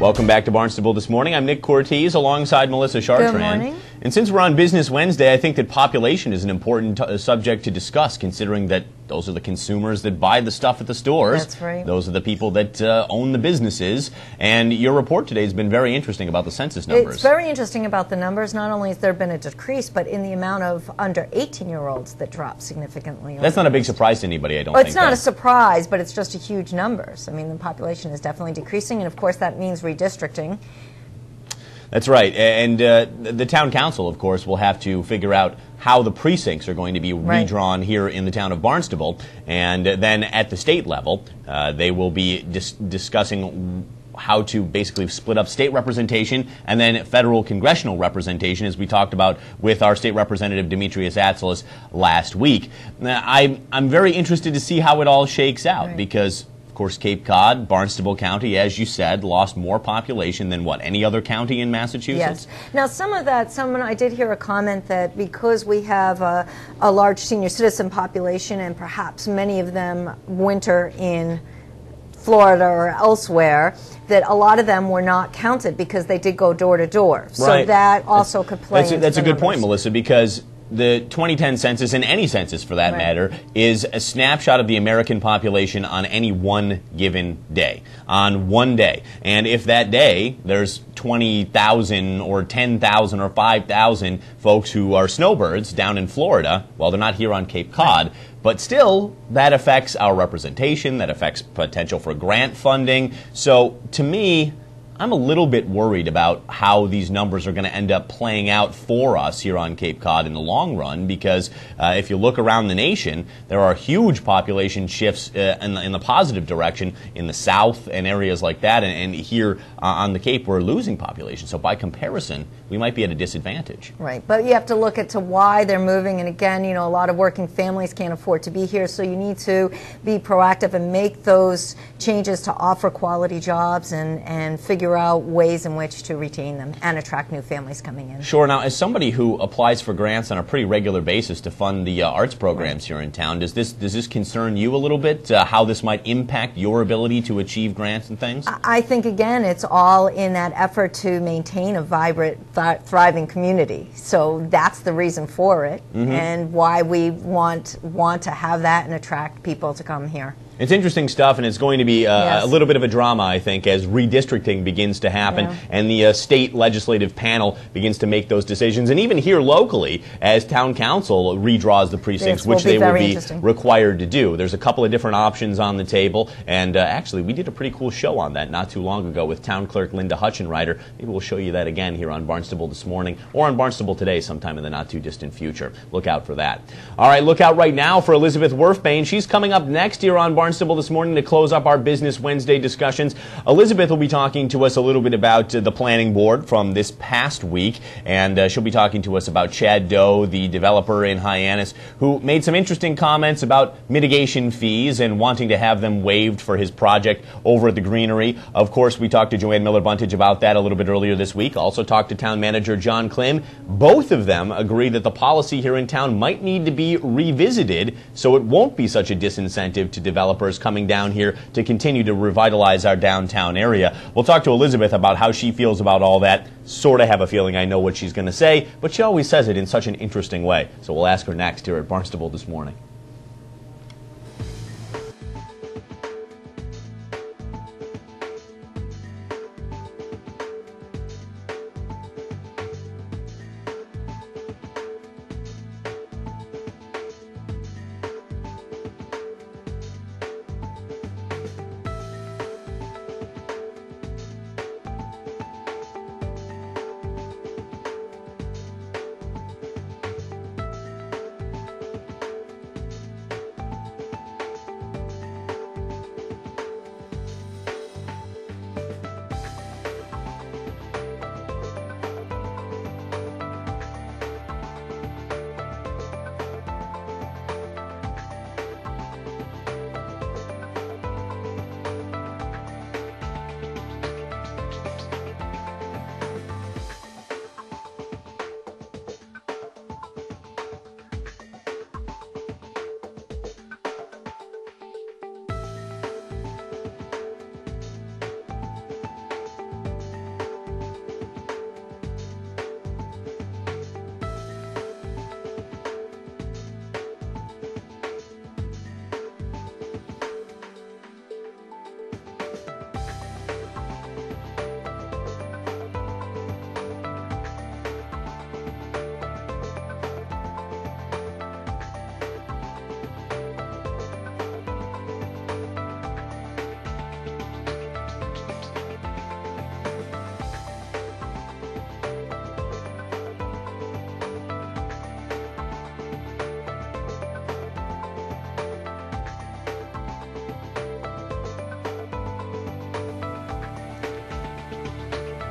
Welcome back to Barnstable this morning. I'm Nick Cortez alongside Melissa Chartrand. Good morning. And since we're on Business Wednesday, I think that population is an important subject to discuss, considering that those are the consumers that buy the stuff at the stores. That's right. Those are the people that own the businesses. And your report today has been very interesting about the census numbers. It's very interesting about the numbers. Not only has there been a decrease, but in the amount of under 18-year-olds that dropped significantly. That's not a big surprise to anybody, I don't think. It's not a surprise, but it's just a huge numbers. I mean, the population is definitely decreasing, and of course that means redistricting. That's right. And the town council, of course, will have to figure out how the precincts are going to be redrawn here in the town of Barnstable. And then at the state level, they will be discussing how to basically split up state representation and then federal congressional representation, as we talked about with our state representative Demetrius Atzelis last week. Now, I'm very interested to see how it all shakes out, because of course, Cape Cod, Barnstable County, as you said, lost more population than what, any other county in Massachusetts? Yes. Now, some of that, I did hear a comment that because we have a large senior citizen population and perhaps many of them winter in Florida or elsewhere, that a lot of them were not counted because they did go door to door. So that also could play into That's a good numbers. point, Melissa, because the 2010 census, and any census for that matter, is a snapshot of the American population on any one given day, on one day. And if that day there's 20,000 or 10,000 or 5,000 folks who are snowbirds down in Florida, well, they're not here on Cape Cod, but still, that affects our representation, that affects potential for grant funding. So, to me, I'm a little bit worried about how these numbers are going to end up playing out for us here on Cape Cod in the long run, because if you look around the nation, there are huge population shifts in the positive direction in the South and areas like that, and here on the Cape we're losing population. So by comparison, we might be at a disadvantage. Right, but you have to look at why they're moving, and again, you know, a lot of working families can't afford to be here, so you need to be proactive and make those changes to offer quality jobs and figure figure out ways in which to retain them and attract new families coming in. Sure. Now, as somebody who applies for grants on a pretty regular basis to fund the arts programs here in town, does this concern you a little bit, how this might impact your ability to achieve grants and things? I think, again, it's all in that effort to maintain a vibrant, thriving community. So that's the reason for it, and why we want to have that and attract people to come here. It's interesting stuff, and it's going to be a little bit of a drama, I think, as redistricting begins to happen and the state legislative panel begins to make those decisions. And even here locally, as town council redraws the precincts, which they will be required to do. There's a couple of different options on the table, and actually, we did a pretty cool show on that not too long ago with town clerk Linda Hutchenreiter. Maybe we'll show you that again here on Barnstable This Morning, or on Barnstable Today sometime in the not-too-distant future. Look out for that. All right, look out right now for Elizabeth Werfbane. She's coming up next here on Barnstable This Morning to close up our Business Wednesday discussions. Elizabeth will be talking to us a little bit about the planning board from this past week, and she'll be talking to us about Chad Doe, the developer in Hyannis, who made some interesting comments about mitigation fees and wanting to have them waived for his project over at the Greenery. Of course, we talked to Joanne Miller-Buntage about that a little bit earlier this week. Also talked to town manager John Klim. Both of them agree that the policy here in town might need to be revisited so it won't be such a disincentive to developers coming down here to continue to revitalize our downtown area. We'll talk to Elizabeth about how she feels about all that. Sort of have a feeling I know what she's going to say, but she always says it in such an interesting way. So we'll ask her next here at Barnstable This Morning.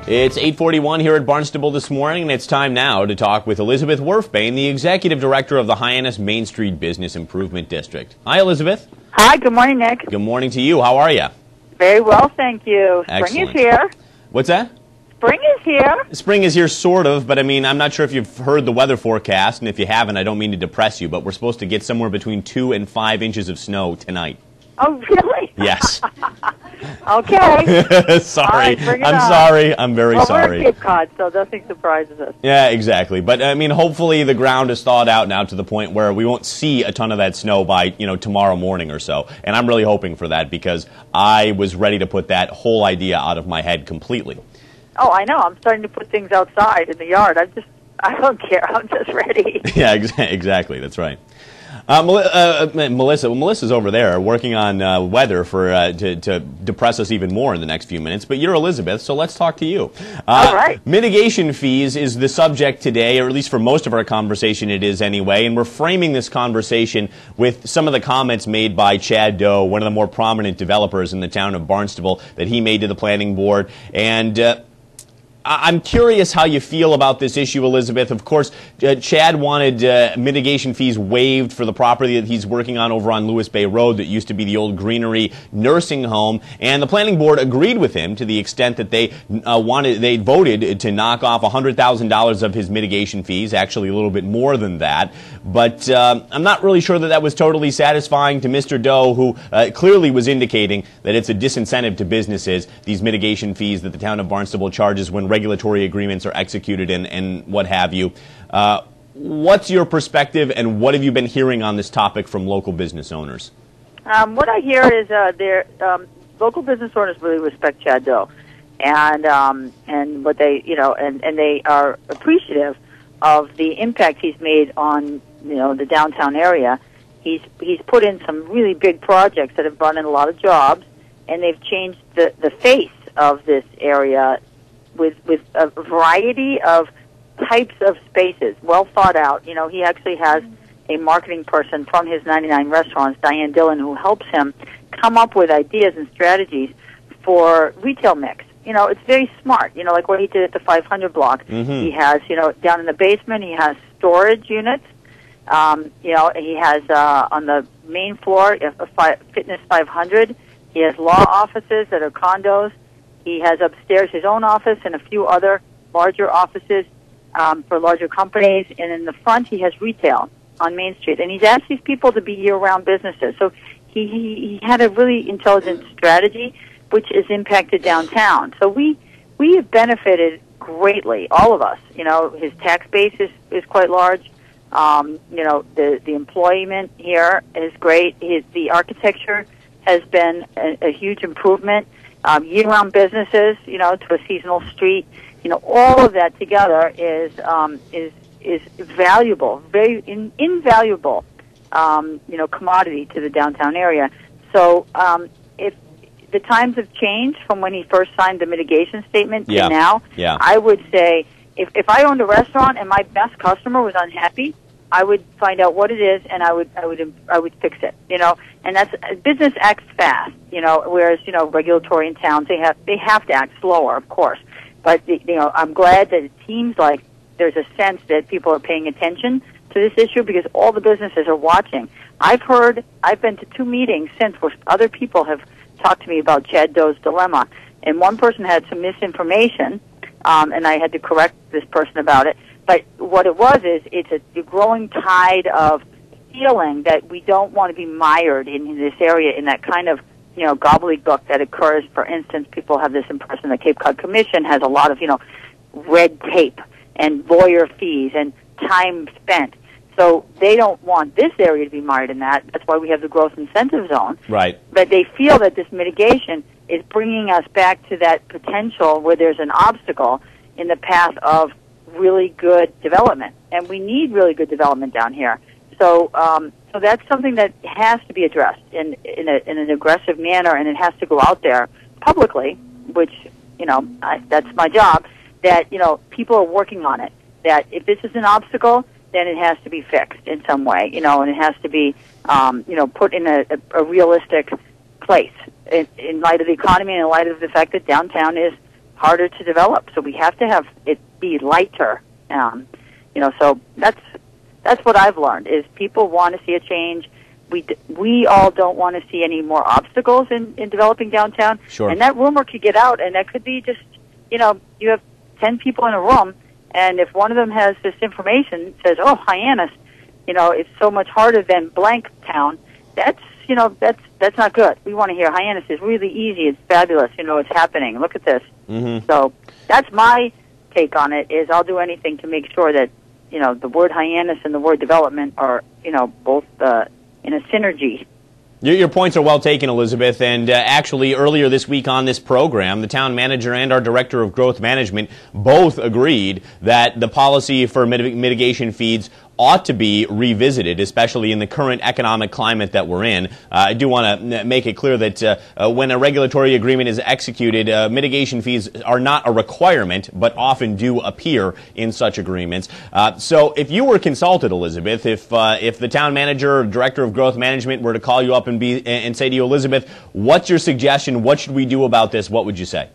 It's 8:41 here at Barnstable This Morning, and it's time now to talk with Elizabeth Werfbane, the Executive Director of the Hyannis Main Street Business Improvement District. Hi, Elizabeth. Hi, good morning, Nick. Good morning to you. How are you? Very well, thank you. Excellent. Spring is here. What's that? Spring is here. Spring is here, sort of, but I mean, I'm not sure if you've heard the weather forecast, and if you haven't, I don't mean to depress you, but we're supposed to get somewhere between 2 and 5 inches of snow tonight. Oh, really? Yes. Okay. Sorry. Right, bring it I'm on. sorry. I'm very sorry. We're at Cape Cod, so nothing surprises us. Yeah, exactly. But, I mean, hopefully the ground is thawed out now to the point where we won't see a ton of that snow by, tomorrow morning or so. And I'm really hoping for that because I was ready to put that whole idea out of my head completely. Oh, I know. I'm starting to put things outside in the yard. I don't care. I'm just ready. Yeah, exactly. That's right. Melissa's over there working on weather to depress us even more in the next few minutes. But you're Elizabeth, so let's talk to you. All right. Mitigation fees is the subject today, or at least for most of our conversation it is anyway. And we're framing this conversation with some of the comments made by Chad Doe, one of the more prominent developers in the town of Barnstable, that he made to the planning board. And I'm curious how you feel about this issue, Elizabeth. Of course, Chad wanted mitigation fees waived for the property that he's working on over on Lewis Bay Road that used to be the old Greenery nursing home, and the planning board agreed with him to the extent that they voted to knock off $100,000 of his mitigation fees, actually a little bit more than that. But I'm not really sure that that was totally satisfying to Mr. Doe, who clearly was indicating that it's a disincentive to businesses, these mitigation fees that the town of Barnstable charges when regulatory agreements are executed and what have you. What's your perspective, and what have you been hearing on this topic from local business owners? What I hear is local business owners really respect Chad Doe, and what they and they are appreciative of the impact he's made on the downtown area. He's put in some really big projects that have brought in a lot of jobs, and they've changed the face of this area with a variety of types of spaces, well thought out. He actually has a marketing person from his 99 restaurants, Diane Dillon, who helps him come up with ideas and strategies for retail mix. It's very smart. Like what he did at the 500 block. Mm-hmm. He has, down in the basement, he has storage units. He has on the main floor, Fitness 500. He has law offices that are condos. He has upstairs his own office and a few other larger offices for larger companies. And in the front, he has retail on Main Street. And he's asked these people to be year-round businesses. So he had a really intelligent strategy, which has impacted downtown. So we have benefited greatly, all of us. His tax base is quite large. The employment here is great. The architecture has been a huge improvement. Year-round businesses, to a seasonal street, all of that together is valuable, very invaluable, commodity to the downtown area. So if the times have changed from when he first signed the mitigation statement to now, I would say if I owned a restaurant and my best customer was unhappy, I would find out what it is, and I would fix it. And that's business acts fast. Whereas regulatory in towns they have to act slower, of course. But I'm glad that it seems like there's a sense that people are paying attention to this issue because all the businesses are watching. I've been to 2 meetings since where other people have talked to me about Chad Doe's dilemma, and one person had some misinformation, and I had to correct this person about it. But what it was is it's a growing tide of feeling that we don't want to be mired in this area in that kind of, gobbledygook that occurs. For instance, people have this impression that Cape Cod Commission has a lot of, red tape and lawyer fees and time spent. So they don't want this area to be mired in that. That's why we have the growth incentive zone. Right. But they feel that this mitigation is bringing us back to that potential where there's an obstacle in the path of really good development, and we need really good development down here. So, so that's something that has to be addressed in an aggressive manner, and it has to go out there publicly, which that's my job. That people are working on it. That if this is an obstacle, then it has to be fixed in some way, and it has to be put in a realistic place in light of the economy and in light of the fact that downtown is harder to develop. So we have to have it be lighter. So that's what I've learned is people want to see a change. We all don't want to see any more obstacles in developing downtown. Sure. And that rumor could get out, and that could be just, you have 10 people in a room, and if one of them has this information, says, oh, Hyannis, it's so much harder than blank town, that's not good. We want to hear Hyannis is really easy, it's fabulous, it's happening, look at this. Mm-hmm. So that's my take on it, is I'll do anything to make sure that, the word Hyannis and the word development are, both in a synergy. Your points are well taken, Elizabeth, and actually earlier this week on this program, the town manager and our director of growth management both agreed that the policy for mitigation fees ought to be revisited, especially in the current economic climate that we're in. I do want to make it clear that when a regulatory agreement is executed, mitigation fees are not a requirement, but often do appear in such agreements. So if you were consulted, Elizabeth, if the town manager or director of growth management were to call you up and say to you, Elizabeth, what's your suggestion? What should we do about this? What would you say?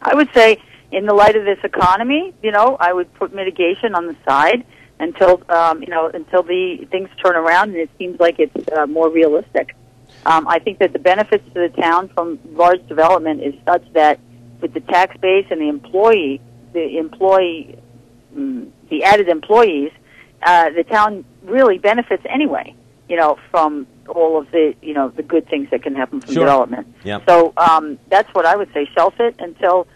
I would say, in the light of this economy, I would put mitigation on the side until until the things turn around and it seems like it's more realistic. I think that the benefits to the town from large development is such that with the tax base and the added employees, the town really benefits anyway. From all of the the good things that can happen from development. Yep. So that's what I would say. Shelf it until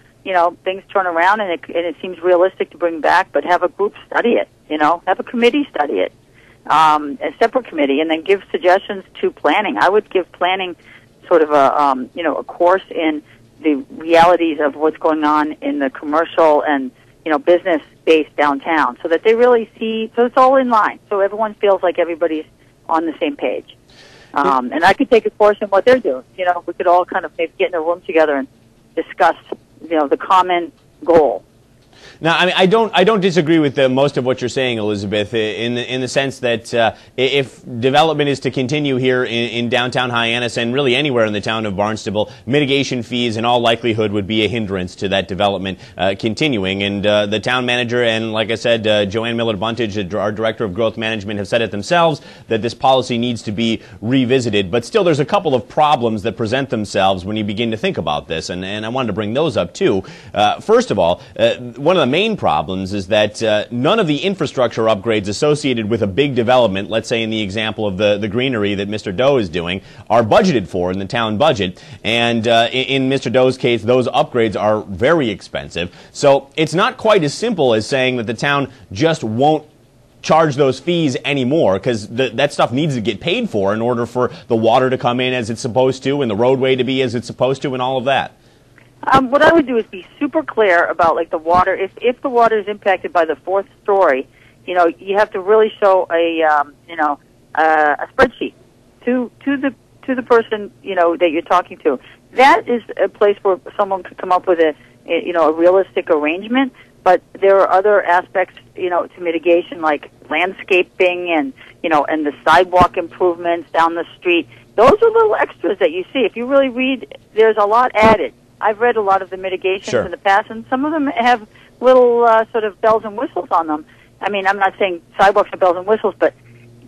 things turn around and it seems realistic to bring back. But have a group study it. Have a committee study it, a separate committee, and then give suggestions to planning. I would give planning sort of a course in the realities of what's going on in the commercial and business-based downtown, so that they really see. So it's all in line. So everyone feels like everybody's on the same page. And I could take a course in what they're doing. We could all kind of maybe get in a room together and discuss, the common goal. Now, I mean, I don't disagree with most of what you're saying, Elizabeth, in the sense that if development is to continue here in downtown Hyannis and really anywhere in the town of Barnstable, mitigation fees in all likelihood would be a hindrance to that development continuing. And the town manager and, like I said, Joanne Miller-Buntage, our director of growth management, have said it themselves that this policy needs to be revisited. But still, there's a couple of problems that present themselves when you begin to think about this, and I wanted to bring those up too. First of all, one of the main problems is that none of the infrastructure upgrades associated with a big development, let's say in the example of the greenery that Mr. Doe is doing, are budgeted for in the town budget. And in Mr. Doe's case, those upgrades are very expensive. So it's not quite as simple as saying that the town just won't charge those fees anymore, because that stuff needs to get paid for in order for the water to come in as it's supposed to and the roadway to be as it's supposed to and all of that. What I would do is be super clear about the water. If the water is impacted by the fourth story, you have to really show a spreadsheet to the person that you're talking to. That is a place where someone could come up with a realistic arrangement. But there are other aspects to mitigation, like landscaping and and the sidewalk improvements down the street. Those are little extras that you see. If you really read, there's a lot added. I've read a lot of the mitigations in the past, and some of them have little sort of bells and whistles on them. I mean, I'm not saying sidewalks are bells and whistles, but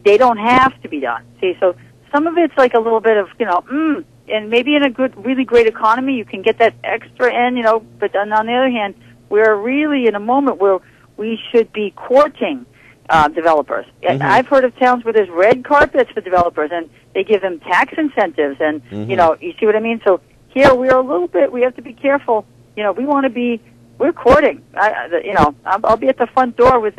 they don't have to be done. See, so some of it's like a little bit of, and maybe in a really great economy, you can get that extra in, but then on the other hand, we're really in a moment where we should be courting developers. Mm-hmm. I've heard of towns where there's red carpets for developers, and they give them tax incentives, and, you see what I mean? So here we have to be careful. We're courting. I'll be at the front door with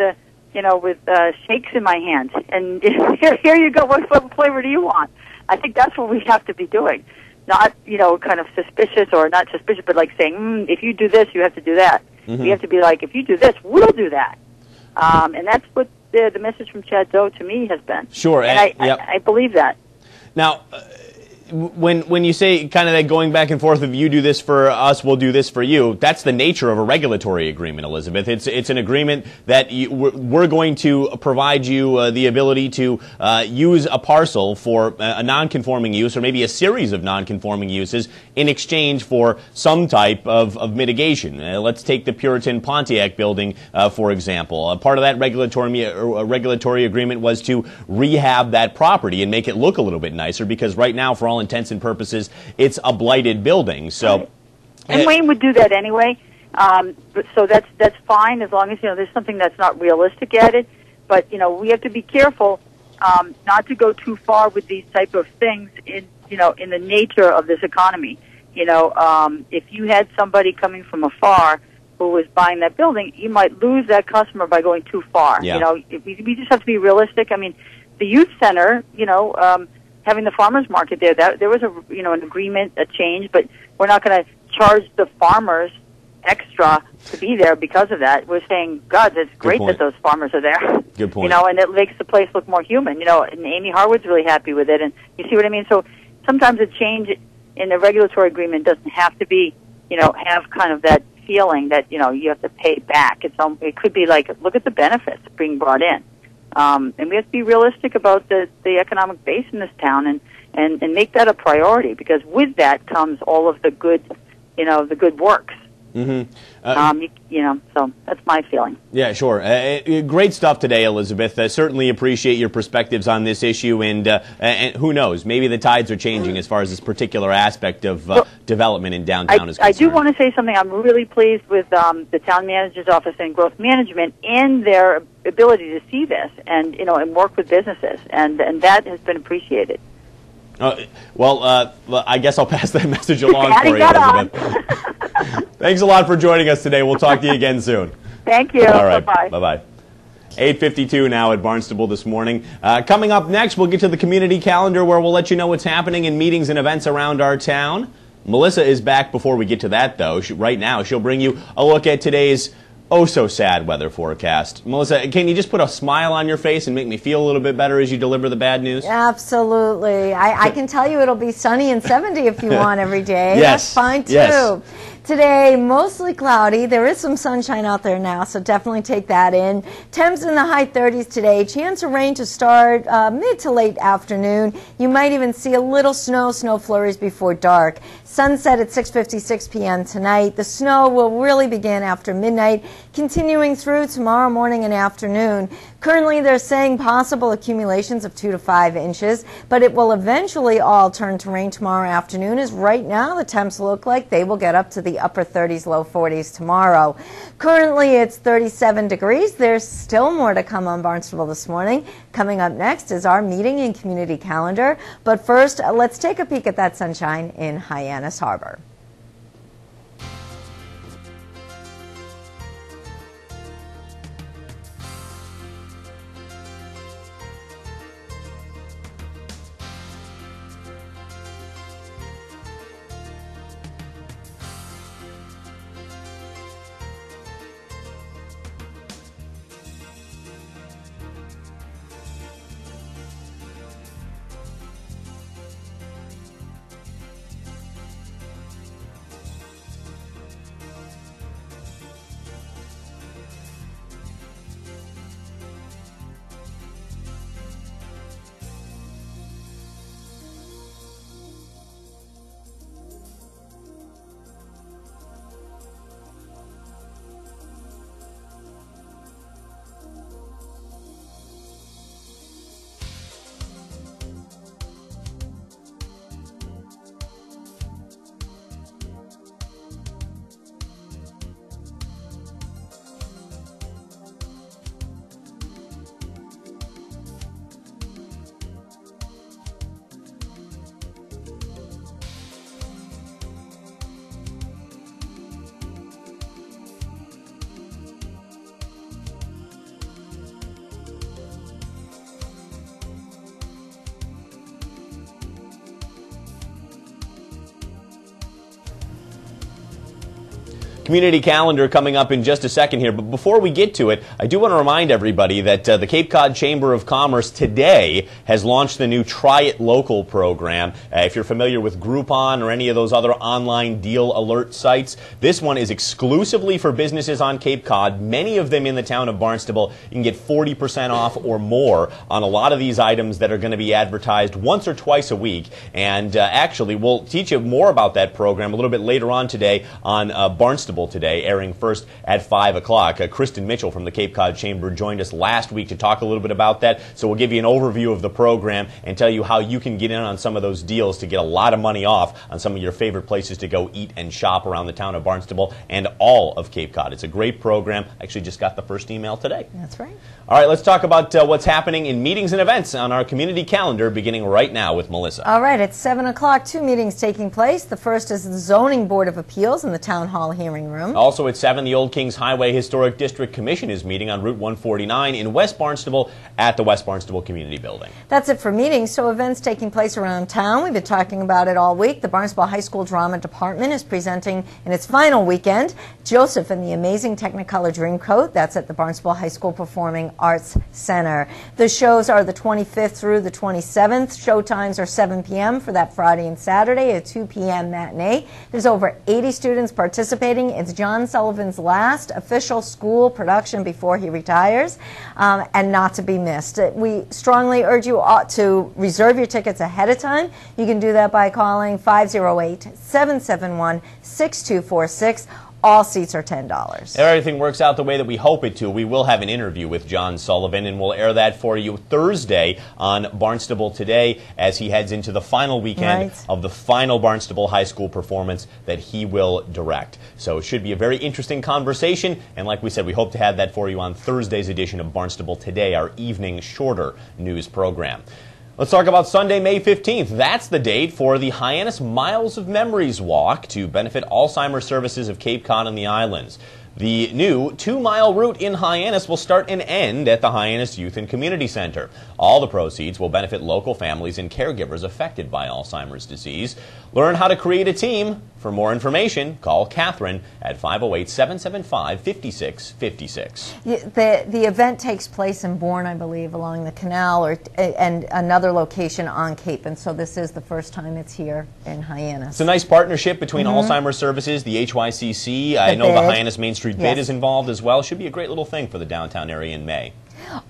shakes in my hand, and here you go. What flavor do you want? I think that's what we have to be doing. Not, kind of suspicious, or not suspicious, but like saying, if you do this, you have to do that. Mm-hmm. We have to be like, if you do this, we'll do that. And that's what the message from Chad Doe to me has been. Sure. And I believe that. Now, when you say kind of that going back and forth of you do this for us, we'll do this for you, that's the nature of a regulatory agreement, Elizabeth. It's an agreement that we're going to provide you the ability to use a parcel for a non-conforming use, or maybe a series of non-conforming uses, in exchange for some type of mitigation. Let's take the Puritan Pontiac building, for example. Part of that regulatory agreement was to rehab that property and make it look a little bit nicer, because right now, for all intents and purposes, it's a blighted building. So, right. And Wayne would do that anyway. So that's fine, as long as there's something that's not realistic added. But we have to be careful not to go too far with these type of things in the nature of this economy. If you had somebody coming from afar who was buying that building, you might lose that customer by going too far. Yeah. We just have to be realistic. I mean, the youth center, having the farmers market there was an agreement, a change, but we're not going to charge the farmers extra to be there because of that. We're saying, God, it's great that those farmers are there. Good point. And it makes the place look more human. And Amy Harwood's really happy with it, and you see what I mean? So sometimes a change in the regulatory agreement doesn't have to be, have kind of that feeling that, you have to pay back. It could be like, look at the benefits being brought in. And we have to be realistic about the economic base in this town and make that a priority, because with that comes all of the good, the good works. So that's my feeling. Yeah, sure. Great stuff today, Elizabeth. Certainly appreciate your perspectives on this issue, and who knows, maybe the tides are changing as far as this particular aspect of development in downtown is concerned. I do want to say something. I'm really pleased with the town manager's office and growth management in their ability to see this and work with businesses, and that has been appreciated. Well, I guess I'll pass that message along for you, Elizabeth. Thanks a lot for joining us today. We'll talk to you again soon. Thank you. All right. Bye-bye. Bye-bye. 8:52 now at Barnstable this morning. Coming up next, we'll get to the community calendar where we'll let you know what's happening in meetings and events around our town. Melissa is back before we get to that, though. Right now, she'll bring you a look at today's oh-so-sad weather forecast. Melissa, can you just put a smile on your face and make me feel a little bit better as you deliver the bad news? Absolutely. I can tell you it'll be sunny and 70 if you want every day. Yes. That's fine, too. Yes. Today, mostly cloudy. There is some sunshine out there now, so definitely take that in. Temps in the high 30s today. Chance of rain to start mid to late afternoon. You might even see a little snow flurries before dark. Sunset at 6:56 p.m. tonight. The snow will really begin after midnight, continuing through tomorrow morning and afternoon. Currently, they're saying possible accumulations of 2 to 5 inches, but it will eventually all turn to rain tomorrow afternoon, as right now the temps look like they will get up to the upper 30s, low 40s tomorrow. Currently, it's 37 degrees. There's still more to come on Barnstable this morning. Coming up next is our meeting and community calendar. But first, let's take a peek at that sunshine in Hyannis Harbor. Community calendar coming up in just a second here, but before we get to it, I do want to remind everybody that the Cape Cod Chamber of Commerce today has launched the new Try It Local program. If you're familiar with Groupon or any of those other online deal alert sites, this one is exclusively for businesses on Cape Cod, many of them in the town of Barnstable. You can get 40% off or more on a lot of these items that are going to be advertised once or twice a week. And actually, we'll teach you more about that program a little bit later on today on Barnstable Today, airing first at 5 o'clock. Kristen Mitchell from the Cape Cod Chamber joined us last week to talk a little bit about that. So we'll give you an overview of the program and tell you how you can get in on some of those deals to get a lot of money off on some of your favorite places to go eat and shop around the town of Barnstable and all of Cape Cod. It's a great program. I actually just got the first email today. That's right. All right, let's talk about what's happening in meetings and events on our community calendar beginning right now with Melissa. All right, at 7 o'clock, 2 meetings taking place. The first is the Zoning Board of Appeals in the Town Hall hearing room. Also at 7, the Old Kings Highway Historic District Commission is meeting on Route 149 in West Barnstable at the West Barnstable Community Building. That's it for meetings. So events taking place around town. We've been talking about it all week. The Barnstable High School Drama Department is presenting in its final weekend Joseph and the Amazing Technicolor Dreamcoat. That's at the Barnstable High School Performing Arts Center. The shows are the 25th through the 27th. Showtimes are 7 p.m. for that Friday and Saturday, a 2 p.m. matinee. There's over 80 students participating. It's John Sullivan's last official school production before he retires, and not to be missed. We strongly urge you to reserve your tickets ahead of time. You can do that by calling 508-771-6246. all seats are $10. If everything works out the way that we hope it to, we will have an interview with John Sullivan, and we'll air that for you Thursday on Barnstable Today as he heads into the final weekend of the final Barnstable High School performance that he will direct. So it should be a very interesting conversation, and like we said, we hope to have that for you on Thursday's edition of Barnstable Today, our evening shorter news program. Let's talk about Sunday, May 15th. That's the date for the Hyannis Miles of Memories Walk to benefit Alzheimer's services of Cape Cod and the islands. The new 2-mile route in Hyannis will start and end at the Hyannis Youth and Community Center. All the proceeds will benefit local families and caregivers affected by Alzheimer's disease. Learn how to create a team. For more information, call Catherine at 508-775-5656. The event takes place in Bourne, I believe, along the canal, and another location on Cape, and so this is the first time it's here in Hyannis. It's a nice partnership between Alzheimer's Services, the HYCC. I know the Hyannis Main Street Bid is involved as well. Should be a great little thing for the downtown area in May.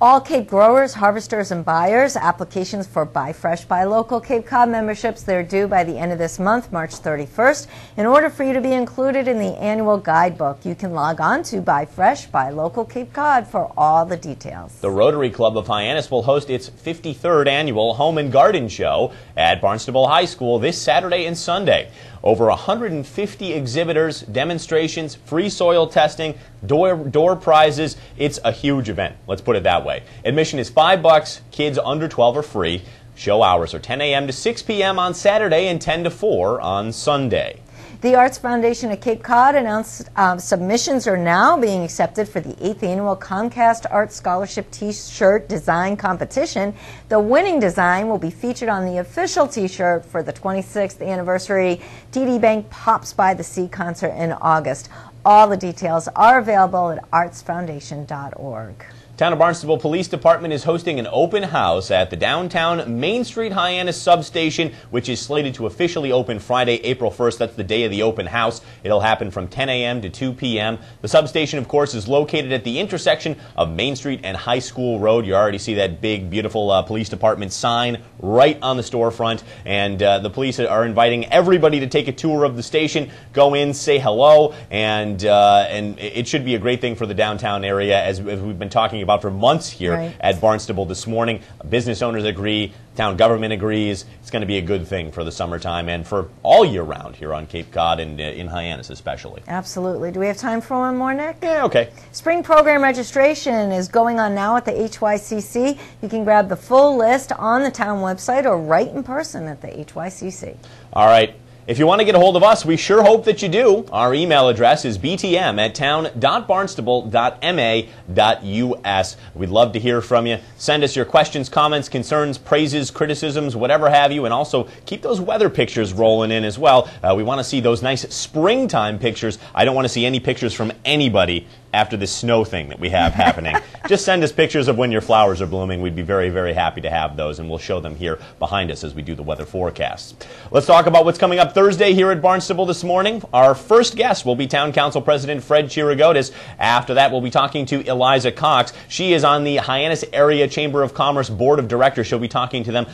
All Cape growers, harvesters, and buyers, applications for Buy Fresh, Buy Local Cape Cod memberships, they're due by the end of this month, March 31st. In order for you to be included in the annual guidebook, you can log on to Buy Fresh, Buy Local Cape Cod for all the details. The Rotary Club of Hyannis will host its 53rd annual Home and Garden Show at Barnstable High School this Saturday and Sunday. Over 150 exhibitors, demonstrations, free soil testing, door prizes. It's a huge event. Let's put it that way. Admission is $5. Kids under 12 are free. Show hours are 10 a.m. to 6 p.m. on Saturday and 10 to 4 on Sunday. The Arts Foundation of Cape Cod announced submissions are now being accepted for the 8th annual Comcast Arts Scholarship T-shirt design competition. The winning design will be featured on the official T-shirt for the 26th anniversary TD Bank Pops by the Sea concert in August. All the details are available at artsfoundation.org. Town of Barnstable Police Department is hosting an open house at the downtown Main Street Hyannis substation, which is slated to officially open Friday, April 1st. That's the day of the open house. It'll happen from 10 a.m. to 2 p.m. The substation, of course, is located at the intersection of Main Street and High School Road. You already see that big, beautiful police department sign right on the storefront. And the police are inviting everybody to take a tour of the station, go in, say hello, and it should be a great thing for the downtown area, as we've been talking about for months here at Barnstable this morning. Business owners agree, town government agrees. It's going to be a good thing for the summertime and for all year round here on Cape Cod and in Hyannis especially. Absolutely. Do we have time for one more, Nick? Yeah, okay. Spring program registration is going on now at the HYCC. You can grab the full list on the town website or right in person at the HYCC. All right. If you want to get a hold of us, we sure hope that you do. Our email address is btm@town.barnstable.ma.us. We'd love to hear from you. Send us your questions, comments, concerns, praises, criticisms, whatever have you, and also keep those weather pictures rolling in as well. We want to see those nice springtime pictures. I don't want to see any pictures from anybody after this snow thing that we have happening. Just send us pictures of when your flowers are blooming. We'd be very, very happy to have those, and we'll show them here behind us as we do the weather forecasts. Let's talk about what's coming up Thursday here at Barnstable this morning. Our first guest will be Town Council President Fred Chirigotis. After that, we'll be talking to Eliza Cox. She is on the Hyannis Area Chamber of Commerce Board of Directors. She'll be talking to us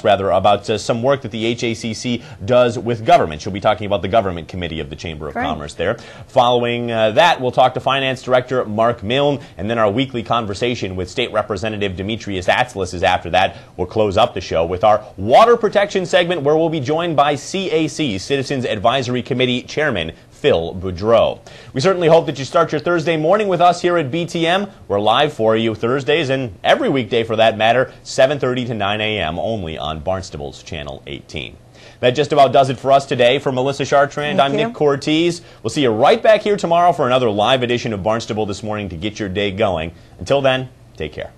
about some work that the HACC does with government. She'll be talking about the Government Committee of the Chamber of Commerce there. Following that, we'll talk to Finance Director Mark Milne, and then our weekly conversation with State Representative Demetrius Atzlis is after that. We'll close up the show with our water protection segment, where we'll be joined by CAC, Citizens Advisory Committee Chairman Phil Boudreau. We certainly hope that you start your Thursday morning with us here at BTM. We're live for you Thursdays and every weekday for that matter, 7:30 to 9 a.m. only on Barnstable's Channel 18. That just about does it for us today. For Melissa Chartrand, I'm Nick Cortez. We'll see you right back here tomorrow for another live edition of Barnstable This Morning to get your day going. Until then, take care.